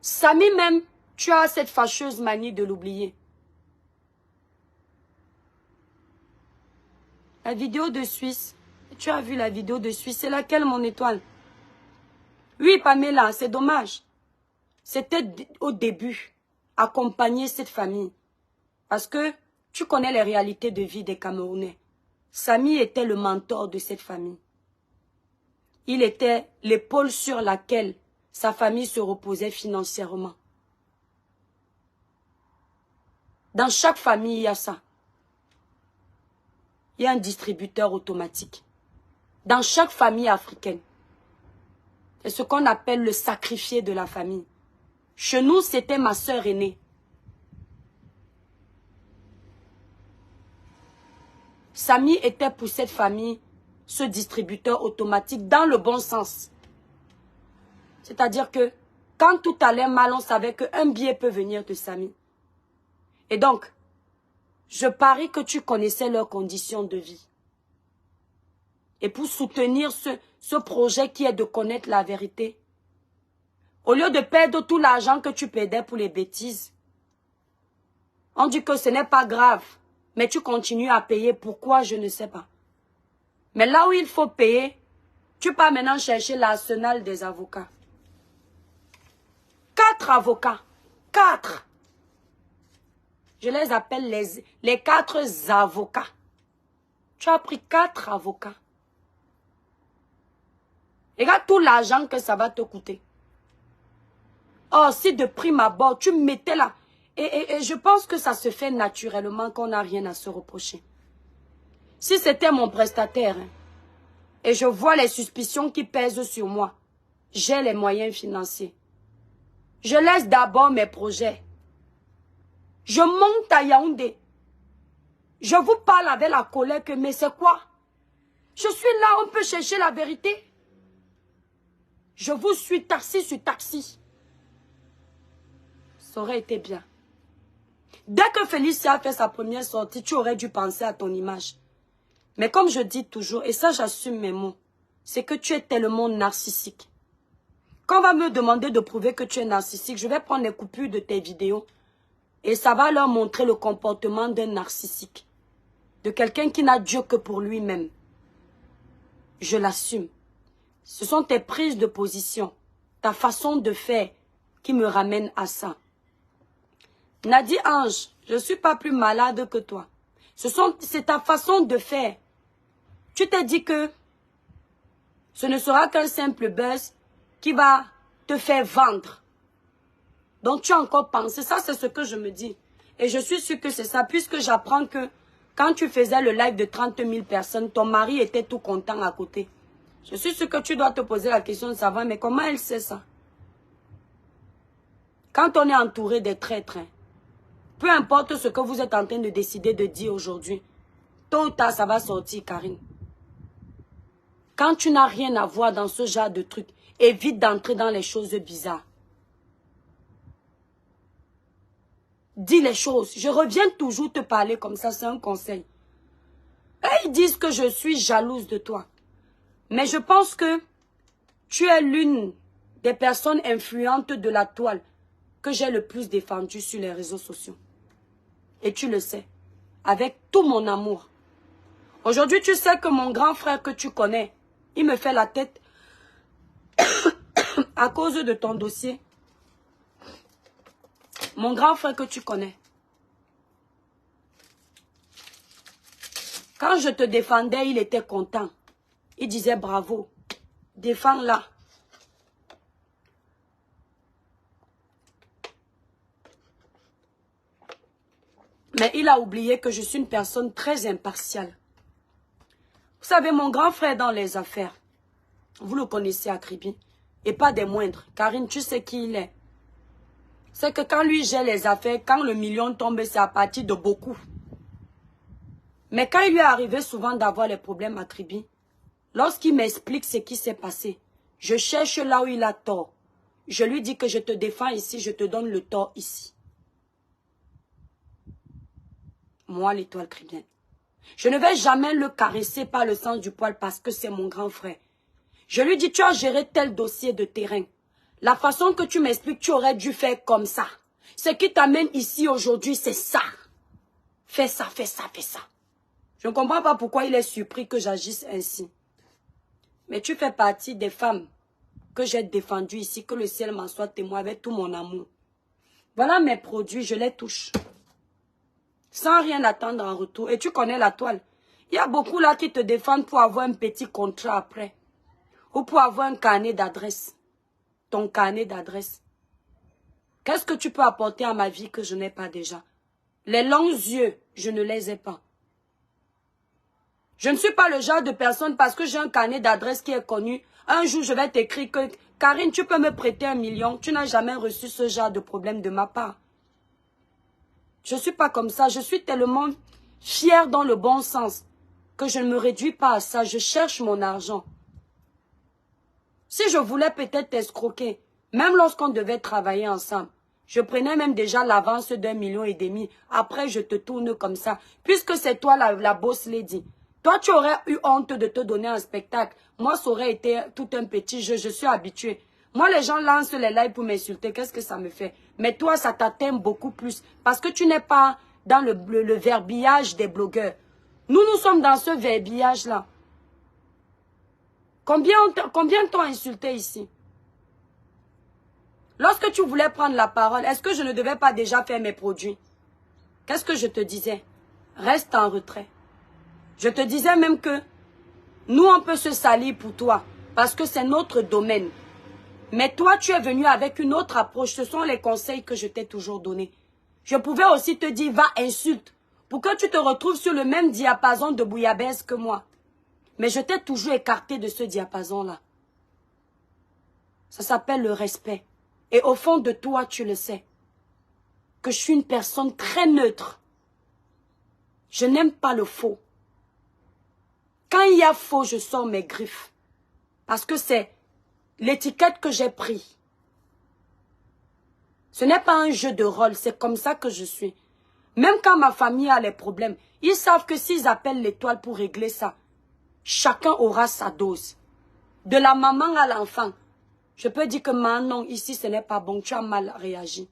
Samy même, tu as cette fâcheuse manie de l'oublier. La vidéo de Suisse, tu as vu la vidéo de Suisse, c'est laquelle mon étoile? Oui, Pamela, c'est dommage. C'était au début, accompagner cette famille. Parce que tu connais les réalités de vie des Camerounais. Samy était le mentor de cette famille. Il était l'épaule sur laquelle sa famille se reposait financièrement. Dans chaque famille, il y a ça. Il y a un distributeur automatique. Dans chaque famille africaine. C'est ce qu'on appelle le sacrifié de la famille. Chez nous, c'était ma sœur aînée. Samy était pour cette famille ce distributeur automatique dans le bon sens. C'est-à-dire que quand tout allait mal, on savait qu'un billet peut venir de Samy. Et donc, je parie que tu connaissais leurs conditions de vie. Et pour soutenir ce projet qui est de connaître la vérité, au lieu de perdre tout l'argent que tu perdais pour les bêtises, On dit que ce n'est pas grave. Mais tu continues à payer. Pourquoi? Je ne sais pas. Mais là où il faut payer, tu pars maintenant chercher l'arsenal des avocats. 4 avocats. 4. Je les appelle les 4 avocats. Tu as pris 4 avocats. Regarde tout l'argent que ça va te coûter. Oh, si de prime abord, tu mettais là. Et je pense que ça se fait naturellement, qu'on n'a rien à se reprocher. Si c'était mon prestataire, hein, et je vois les suspicions qui pèsent sur moi, j'ai les moyens financiers. Je laisse d'abord mes projets. Je monte à Yaoundé. Je vous parle avec la colère que, mais c'est quoi? Je suis là, on peut chercher la vérité. Je vous suis taxi sur taxi. Ça aurait été bien. Dès que Félicia a fait sa première sortie, tu aurais dû penser à ton image. Mais comme je dis toujours, et ça j'assume mes mots, c'est que tu es tellement narcissique. Quand on va me demander de prouver que tu es narcissique, je vais prendre les coupures de tes vidéos et ça va leur montrer le comportement d'un narcissique. De quelqu'un qui n'a Dieu que pour lui-même. Je l'assume. Ce sont tes prises de position, ta façon de faire qui me ramène à ça. Nadi Ange, je ne suis pas plus malade que toi. C'est ta façon de faire. Tu t'es dit que ce ne sera qu'un simple buzz qui va te faire vendre. Donc tu as encore pensé, ça c'est ce que je me dis. Et je suis sûre que c'est ça, puisque j'apprends que quand tu faisais le live de 30 000 personnes, ton mari était tout content à côté. Je suis sûre que tu dois te poser la question de savoir, mais comment elle sait ça? Quand on est entouré des traîtres, peu importe ce que vous êtes en train de décider de dire aujourd'hui, tôt ou tard ça va sortir, Karine. Quand tu n'as rien à voir dans ce genre de truc, évite d'entrer dans les choses bizarres. Dis les choses. Je reviens toujours te parler comme ça, c'est un conseil. Et ils disent que je suis jalouse de toi. Mais je pense que tu es l'une des personnes influentes de la toile que j'ai le plus défendue sur les réseaux sociaux. Et tu le sais, avec tout mon amour. Aujourd'hui, tu sais que mon grand frère que tu connais, il me fait la tête à cause de ton dossier. Mon grand frère que tu connais. Quand je te défendais, il était content. Il disait bravo. Défends-la. Mais il a oublié que je suis une personne très impartiale. Vous savez, mon grand frère dans les affaires, vous le connaissez à Kribi, et pas des moindres. Karine, tu sais qui il est. C'est que quand lui gère les affaires, quand le million tombe, c'est à partir de beaucoup. Mais quand il lui est arrivé souvent d'avoir les problèmes à Kribi, lorsqu'il m'explique ce qui s'est passé, je cherche là où il a tort. Je lui dis que je te défends ici, je te donne le tort ici. Moi, l'étoile cribienne. Je ne vais jamais le caresser par le sens du poil parce que c'est mon grand frère. Je lui dis, tu as géré tel dossier de terrain. La façon que tu m'expliques, tu aurais dû faire comme ça. Ce qui t'amène ici aujourd'hui, c'est ça. Fais ça, fais ça, fais ça. Je ne comprends pas pourquoi il est surpris que j'agisse ainsi. Mais tu fais partie des femmes que j'ai défendues ici, que le ciel m'en soit témoin avec tout mon amour. Voilà mes produits, je les touche. Sans rien attendre en retour. Et tu connais la toile. Il y a beaucoup là qui te défendent pour avoir un petit contrat après. Ou pour avoir un carnet d'adresse. Ton carnet d'adresse. Qu'est-ce que tu peux apporter à ma vie que je n'ai pas déjà? Les longs yeux, je ne les ai pas. Je ne suis pas le genre de personne parce que j'ai un carnet d'adresse qui est connu. Un jour, je vais t'écrire que Karine, tu peux me prêter 1 million. Tu n'as jamais reçu ce genre de problème de ma part. Je ne suis pas comme ça. Je suis tellement fière dans le bon sens que je ne me réduis pas à ça. Je cherche mon argent. Si je voulais peut-être t'escroquer, même lorsqu'on devait travailler ensemble, je prenais même déjà l'avance d'1,5 million. Après, je te tourne comme ça. Puisque c'est toi la boss lady. Toi, tu aurais eu honte de te donner un spectacle. Moi, ça aurait été tout un petit jeu. Je suis habituée. Moi, les gens lancent les lives pour m'insulter. Qu'est-ce que ça me fait? Mais toi, ça t'atteint beaucoup plus. Parce que tu n'es pas dans le verbillage des blogueurs. Nous sommes dans ce verbillage-là. Combien t'ont insulté ici? Lorsque tu voulais prendre la parole, est-ce que je ne devais pas déjà faire mes produits? Qu'est-ce que je te disais? Reste en retrait. Je te disais même que nous, on peut se salir pour toi parce que c'est notre domaine. Mais toi, tu es venu avec une autre approche. Ce sont les conseils que je t'ai toujours donnés. Je pouvais aussi te dire, va, insulte, pour que tu te retrouves sur le même diapason de bouillabaisse que moi. Mais je t'ai toujours écarté de ce diapason-là. Ça s'appelle le respect. Et au fond de toi, tu le sais, que je suis une personne très neutre. Je n'aime pas le faux. Quand il y a faux, je sors mes griffes. Parce que c'est l'étiquette que j'ai prise. Ce n'est pas un jeu de rôle, c'est comme ça que je suis. Même quand ma famille a les problèmes, ils savent que s'ils appellent l'étoile pour régler ça, chacun aura sa dose. De la maman à l'enfant. Je peux dire que non, ici ce n'est pas bon, tu as mal réagi.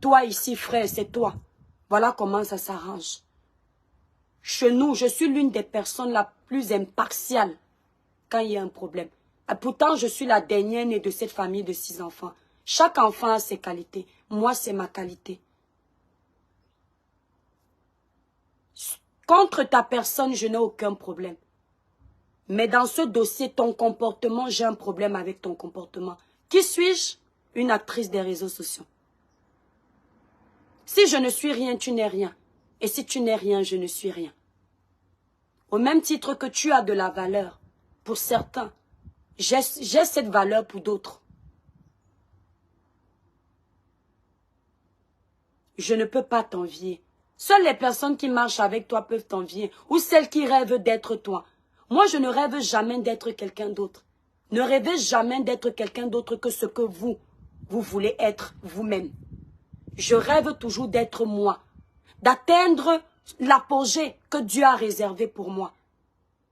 Toi ici, frère, c'est toi. Voilà comment ça s'arrange. Chez nous, je suis l'une des personnes la plus impartiale quand il y a un problème. Et pourtant, je suis la dernière née de cette famille de 6 enfants. Chaque enfant a ses qualités. Moi, c'est ma qualité. Contre ta personne, je n'ai aucun problème. Mais dans ce dossier, ton comportement, j'ai un problème avec ton comportement. Qui suis-je? Une actrice des réseaux sociaux. Si je ne suis rien, tu n'es rien. Et si tu n'es rien, je ne suis rien. Au même titre que tu as de la valeur pour certains, j'ai cette valeur pour d'autres. Je ne peux pas t'envier. Seules les personnes qui marchent avec toi peuvent t'envier, ou celles qui rêvent d'être toi. Moi, je ne rêve jamais d'être quelqu'un d'autre. Ne rêvez jamais d'être quelqu'un d'autre que ce que vous voulez être vous-même. Je rêve toujours d'être moi, d'atteindre l'apogée que Dieu a réservé pour moi.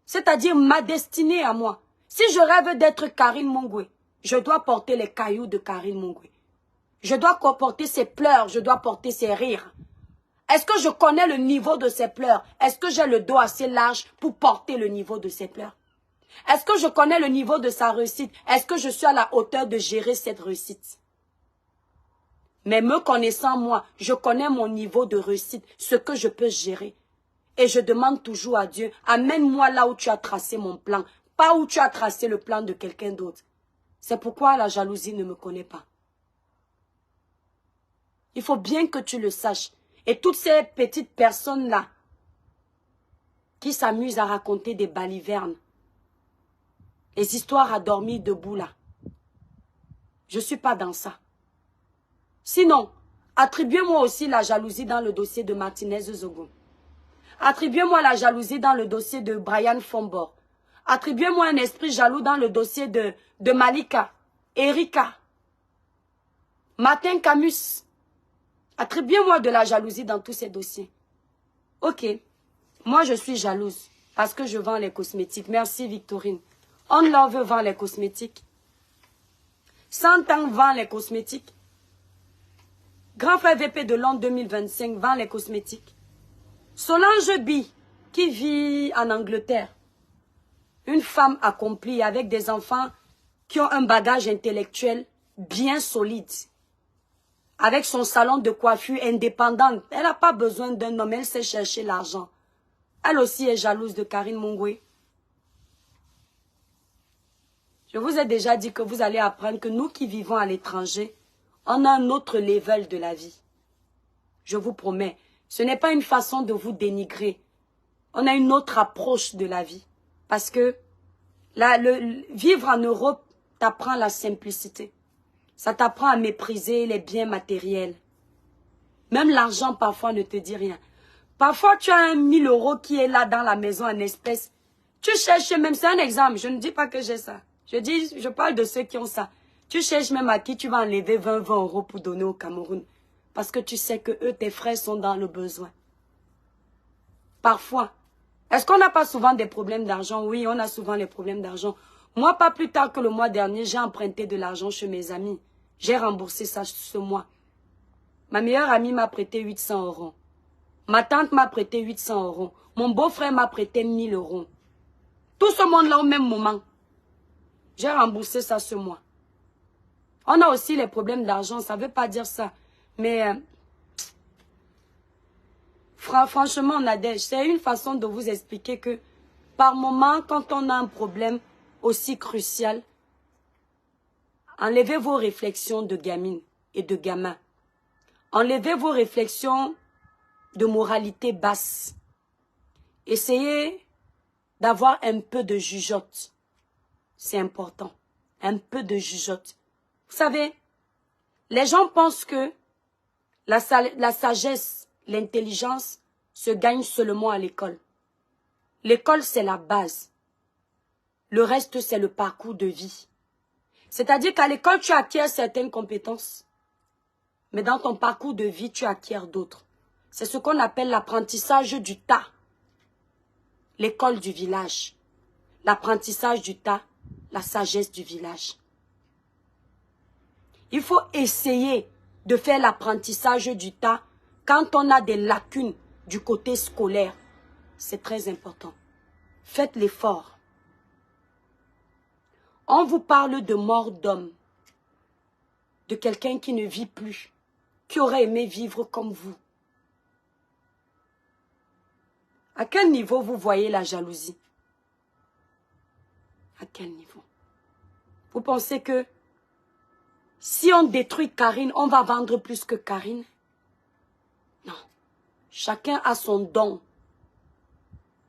C'est-à-dire ma destinée à moi. Si je rêve d'être Karine Mongwe, je dois porter les cailloux de Karine Mongwe. Je dois porter ses pleurs, je dois porter ses rires. Est-ce que je connais le niveau de ses pleurs? Est-ce que j'ai le dos assez large pour porter le niveau de ses pleurs? Est-ce que je connais le niveau de sa réussite? Est-ce que je suis à la hauteur de gérer cette réussite? Mais me connaissant moi, je connais mon niveau de réussite, ce que je peux gérer. Et je demande toujours à Dieu, amène-moi là où tu as tracé mon plan, pas où tu as tracé le plan de quelqu'un d'autre. C'est pourquoi la jalousie ne me connaît pas. Il faut bien que tu le saches. Et toutes ces petites personnes-là qui s'amusent à raconter des balivernes, les histoires à dormir debout là, je ne suis pas dans ça. Sinon, attribuez-moi aussi la jalousie dans le dossier de Martinez Zogo. Attribuez-moi la jalousie dans le dossier de Brian Fombor. Attribuez-moi un esprit jaloux dans le dossier de Malika, Erika, Martin Camus. Attribuez-moi de la jalousie dans tous ces dossiers. Ok, moi je suis jalouse parce que je vends les cosmétiques. Merci Victorine. On Love vend les cosmétiques. 100 ans vend les cosmétiques. Grand frère VP de l'an 2025 vend les cosmétiques. Solange Bi, qui vit en Angleterre. Une femme accomplie avec des enfants qui ont un bagage intellectuel bien solide. Avec son salon de coiffure indépendant, elle n'a pas besoin d'un homme, elle sait chercher l'argent. Elle aussi est jalouse de Karine Mongwe. Je vous ai déjà dit que vous allez apprendre que nous qui vivons à l'étranger, on a un autre level de la vie. Je vous promets, ce n'est pas une façon de vous dénigrer. On a une autre approche de la vie. Parce que vivre en Europe t'apprend la simplicité. Ça t'apprend à mépriser les biens matériels. Même l'argent, parfois, ne te dit rien. Parfois, tu as 1000 € qui est là dans la maison en espèces. Tu cherches même, c'est un exemple, je ne dis pas que j'ai ça. Je parle de ceux qui ont ça. Tu cherches même à qui tu vas enlever 20 € pour donner au Cameroun. Parce que tu sais que eux, tes frères, sont dans le besoin. Parfois. Est-ce qu'on n'a pas souvent des problèmes d'argent? Oui, on a souvent les problèmes d'argent. Moi, pas plus tard que le mois dernier, j'ai emprunté de l'argent chez mes amis. J'ai remboursé ça ce mois. Ma meilleure amie m'a prêté 800 €. Ma tante m'a prêté 800 €. Mon beau-frère m'a prêté 1000 €. Tout ce monde-là au même moment. J'ai remboursé ça ce mois. On a aussi les problèmes d'argent, ça ne veut pas dire ça. Mais franchement, Nadège, c'est une façon de vous expliquer que par moment, quand on a un problème aussi crucial, enlevez vos réflexions de gamine et de gamin. Enlevez vos réflexions de moralité basse. Essayez d'avoir un peu de jugeote. C'est important. Un peu de jugeote. Vous savez, les gens pensent que la sagesse, l'intelligence se gagne seulement à l'école. L'école, c'est la base. Le reste, c'est le parcours de vie. C'est-à-dire qu'à l'école, tu acquiers certaines compétences. Mais dans ton parcours de vie, tu acquiers d'autres. C'est ce qu'on appelle l'apprentissage du tas. L'école du village. L'apprentissage du tas, la sagesse du village. Il faut essayer de faire l'apprentissage du tas quand on a des lacunes du côté scolaire. C'est très important. Faites l'effort. On vous parle de mort d'homme, de quelqu'un qui ne vit plus, qui aurait aimé vivre comme vous. À quel niveau vous voyez la jalousie? À quel niveau? Vous pensez que si on détruit Karine, on va vendre plus que Karine? Non. Chacun a son don.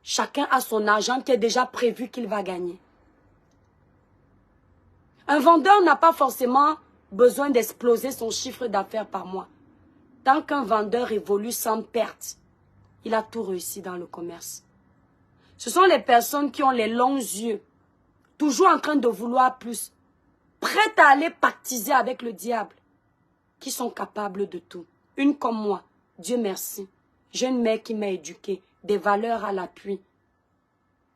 Chacun a son argent qui est déjà prévu qu'il va gagner. Un vendeur n'a pas forcément besoin d'exploser son chiffre d'affaires par mois. Tant qu'un vendeur évolue sans perte, il a tout réussi dans le commerce. Ce sont les personnes qui ont les longs yeux, toujours en train de vouloir plus, prêtes à aller pactiser avec le diable, qui sont capables de tout. Une comme moi, Dieu merci. J'ai une mère qui m'a éduquée, des valeurs à l'appui.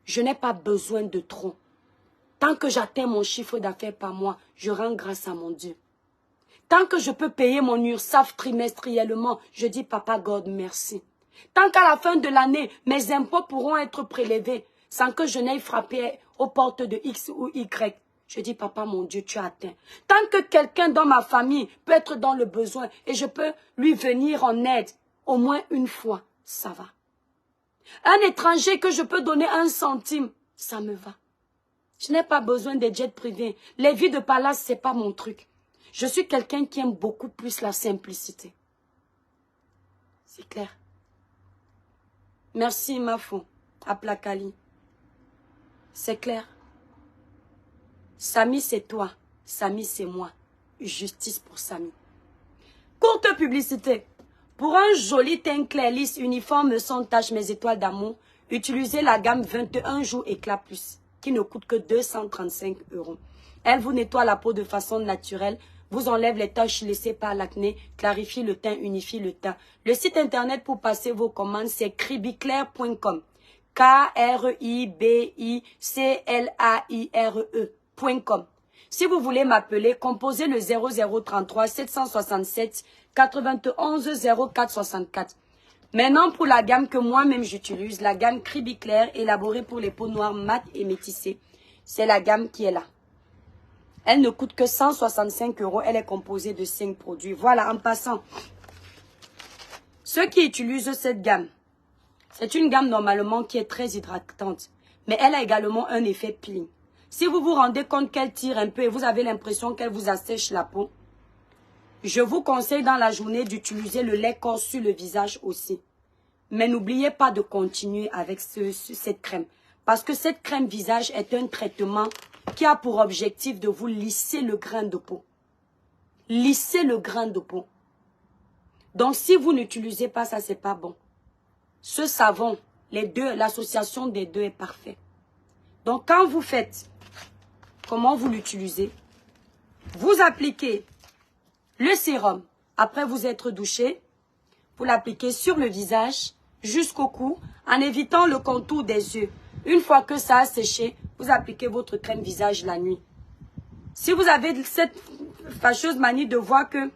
Je n'ai pas besoin de trop. Tant que j'atteins mon chiffre d'affaires par mois, je rends grâce à mon Dieu. Tant que je peux payer mon URSSAF trimestriellement, je dis Papa God merci. Tant qu'à la fin de l'année, mes impôts pourront être prélevés sans que je n'aille frapper aux portes de X ou Y. Je dis Papa mon Dieu, tu as atteint. Tant que quelqu'un dans ma famille peut être dans le besoin et je peux lui venir en aide au moins une fois, ça va. Un étranger que je peux donner 1 centime, ça me va. Je n'ai pas besoin des jets privés. Les vies de palace, ce n'est pas mon truc. Je suis quelqu'un qui aime beaucoup plus la simplicité. C'est clair. Merci, Mafo. Aplakali. C'est clair. Samy, c'est toi. Samy, c'est moi. Justice pour Samy. Courte publicité. Pour un joli teint clair, lisse, uniforme, sans tache, mes étoiles d'amour, utilisez la gamme 21 jours éclat plus, qui ne coûte que 235 €. Elle vous nettoie la peau de façon naturelle, vous enlève les taches laissées par l'acné, clarifie le teint, unifie le teint. Le site internet pour passer vos commandes, c'est cribiclair.com. KRIBICLAIRE.com. Si vous voulez m'appeler, composez le 0033 767 91 04 64. Maintenant, pour la gamme que moi-même j'utilise, la gamme Cribiclair, élaborée pour les peaux noires mates et métissées, c'est la gamme qui est là. Elle ne coûte que 165 €. Elle est composée de 5 produits. Voilà, en passant. Ceux qui utilisent cette gamme, c'est une gamme normalement qui est très hydratante. Mais elle a également un effet peeling. Si vous vous rendez compte qu'elle tire un peu et vous avez l'impression qu'elle vous assèche la peau, je vous conseille dans la journée d'utiliser le lait corps sur le visage aussi. Mais n'oubliez pas de continuer avec cette crème. Parce que cette crème visage est un traitement qui a pour objectif de vous lisser le grain de peau. Lisser le grain de peau. Donc si vous n'utilisez pas ça, c'est pas bon. Ce savon, les deux, l'association des deux est parfaite. Donc quand vous faites, comment vous l'utilisez? Vous appliquez le sérum après vous être douché. Vous l'appliquez sur le visage jusqu'au cou en évitant le contour des yeux. Une fois que ça a séché, vous appliquez votre crème visage la nuit. Si vous avez cette fâcheuse manie de voir que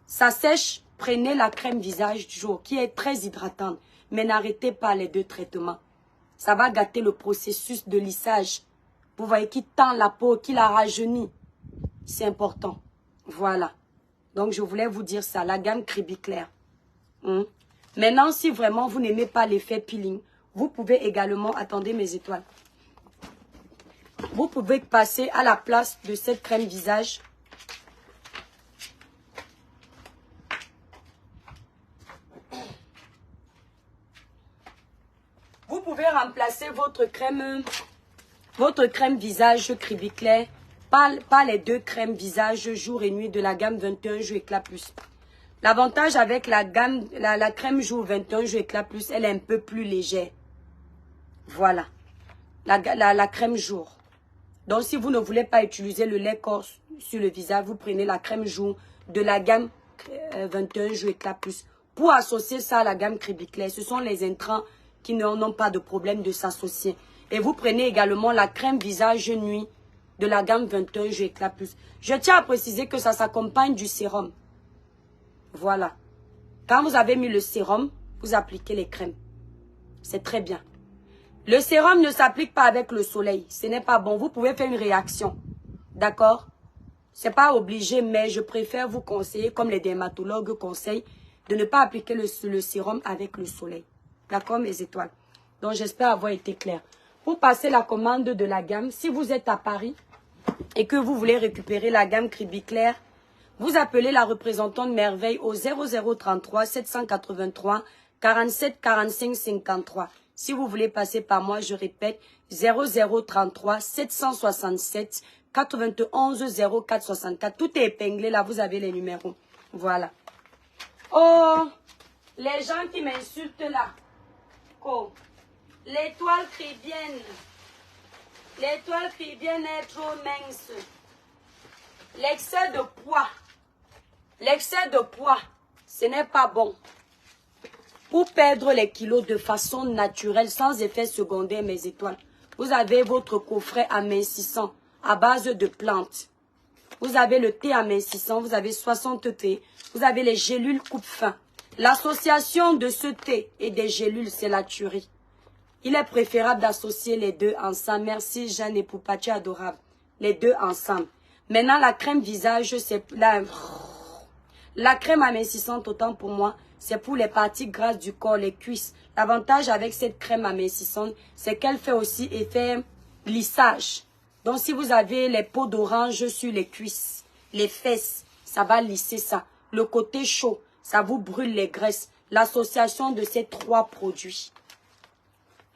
Ça sèche, prenez la crème visage du jour qui est très hydratante. Mais n'arrêtez pas les 2 traitements. Ça va gâter le processus de lissage. Vous voyez qui tend la peau, qui la rajeunit. C'est important. Voilà. Donc, je voulais vous dire ça. La gamme Cribiclair. Maintenant, si vraiment vous n'aimez pas l'effet peeling, vous pouvez également, attendez mes étoiles. Vous pouvez passer à la place de cette crème visage. Vous pouvez remplacer votre crème visage Cribiclair par les 2 crèmes visage jour et nuit de la gamme 21 jours éclat plus. L'avantage avec la crème jour 21 jours éclat plus, elle est un peu plus légère. Voilà. La crème jour. Donc, si vous ne voulez pas utiliser le lait corps sur le visage, vous prenez la crème jour de la gamme 21 jours éclat plus. Pour associer ça à la gamme Cribiclair, ce sont les intrants qui n'ont pas de problème de s'associer. Et vous prenez également la crème visage nuit de la gamme 21 jours éclat plus. Je tiens à préciser que ça s'accompagne du sérum. Voilà. Quand vous avez mis le sérum, vous appliquez les crèmes. C'est très bien. Le sérum ne s'applique pas avec le soleil. Ce n'est pas bon. Vous pouvez faire une réaction. D'accord? Ce n'est pas obligé, mais je préfère vous conseiller, comme les dermatologues conseillent, de ne pas appliquer le sérum avec le soleil. D'accord, mes étoiles? Donc, j'espère avoir été clair. Pour passer la commande de la gamme, si vous êtes à Paris et que vous voulez récupérer la gamme Cribiclair, vous appelez la représentante Merveille au 0033 783 47 45 53. Si vous voulez passer par moi, je répète, 0033 767 91 04 64. Tout est épinglé, là, vous avez les numéros. Voilà. Oh, les gens qui m'insultent là. Oh, l'étoile cribienne. L'étoile cribienne est trop mince. L'excès de poids. L'excès de poids, ce n'est pas bon. Pour perdre les kilos de façon naturelle, sans effet secondaire, mes étoiles, vous avez votre coffret amincissant à base de plantes. Vous avez le thé amincissant, vous avez 60 thés, vous avez les gélules coupe-fin. L'association de ce thé et des gélules, c'est la tuerie. Il est préférable d'associer les 2 ensemble. Merci Jeanne et Poupachi adorable. Les 2 ensemble. Maintenant, la crème visage, c'est la crème amincissante, autant pour moi, c'est pour les parties grasses du corps, les cuisses. L'avantage avec cette crème amincissante, c'est qu'elle fait aussi effet lissage. Donc, si vous avez les peaux d'orange sur les cuisses, les fesses, ça va lisser ça. Le côté chaud, ça vous brûle les graisses. L'association de ces 3 produits.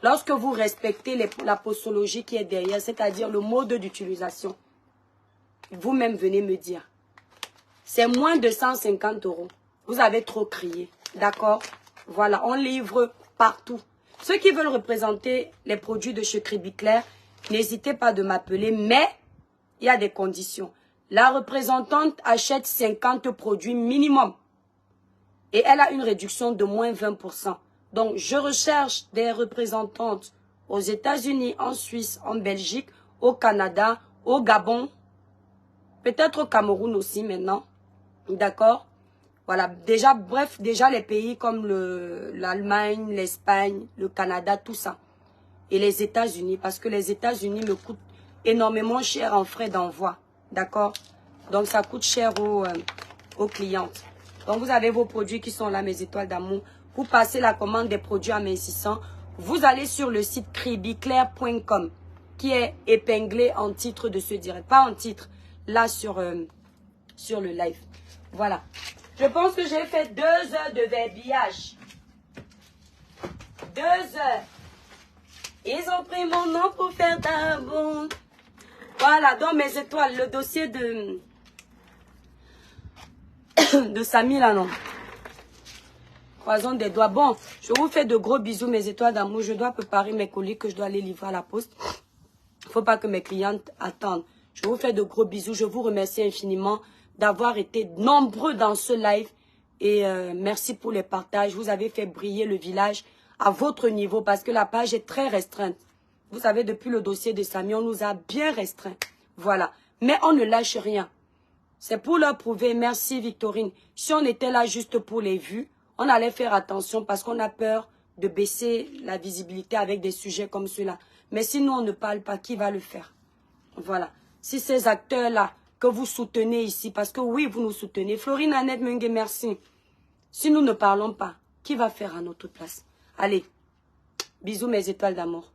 Lorsque vous respectez la posologie qui est derrière, c'est-à-dire le mode d'utilisation, vous-même venez me dire. C'est moins de 150 €. Vous avez trop crié. D'accord? Voilà, on livre partout. Ceux qui veulent représenter les produits de chez Cribiclair, n'hésitez pas de m'appeler, mais il y a des conditions. La représentante achète 50 produits minimum. Et elle a une réduction de moins 20%. Donc, je recherche des représentantes aux États-Unis, en Suisse, en Belgique, au Canada, au Gabon, peut-être au Cameroun aussi maintenant. D'accord? Voilà, déjà, bref, déjà les pays comme l'Allemagne, l'Espagne, le Canada, tout ça. Et les États-Unis, parce que les États-Unis me coûtent énormément cher en frais d'envoi. D'accord? Donc, ça coûte cher aux clientes. Donc, vous avez vos produits qui sont là, mes étoiles d'amour. Vous passez la commande des produits amincissants. Vous allez sur le site cribiclair.com qui est épinglé en titre de ce direct. Pas en titre, là sur le live. Voilà. Je pense que j'ai fait 2 heures de verbillage. 2 heures. Ils ont pris mon nom pour faire d'un bon. Voilà, donc mes étoiles, le dossier de Samy là, non. Croisons des doigts. Bon, je vous fais de gros bisous, mes étoiles d'amour. Je dois préparer mes colis que je dois aller livrer à la poste. Il ne faut pas que mes clientes attendent. Je vous fais de gros bisous. Je vous remercie infiniment d'avoir été nombreux dans ce live. Et merci pour les partages. Vous avez fait briller le village à votre niveau parce que la page est très restreinte. Vous savez, depuis le dossier de Samy, on nous a bien restreint. Voilà. Mais on ne lâche rien. C'est pour leur prouver. Merci Victorine. Si on était là juste pour les vues, on allait faire attention parce qu'on a peur de baisser la visibilité avec des sujets comme ceux-là. Mais si nous, on ne parle pas, qui va le faire? Voilà. Si ces acteurs-là que vous soutenez ici, parce que oui, vous nous soutenez. Florine Annette Mengue, merci. Si nous ne parlons pas, qui va faire à notre place? Allez, bisous mes étoiles d'amour.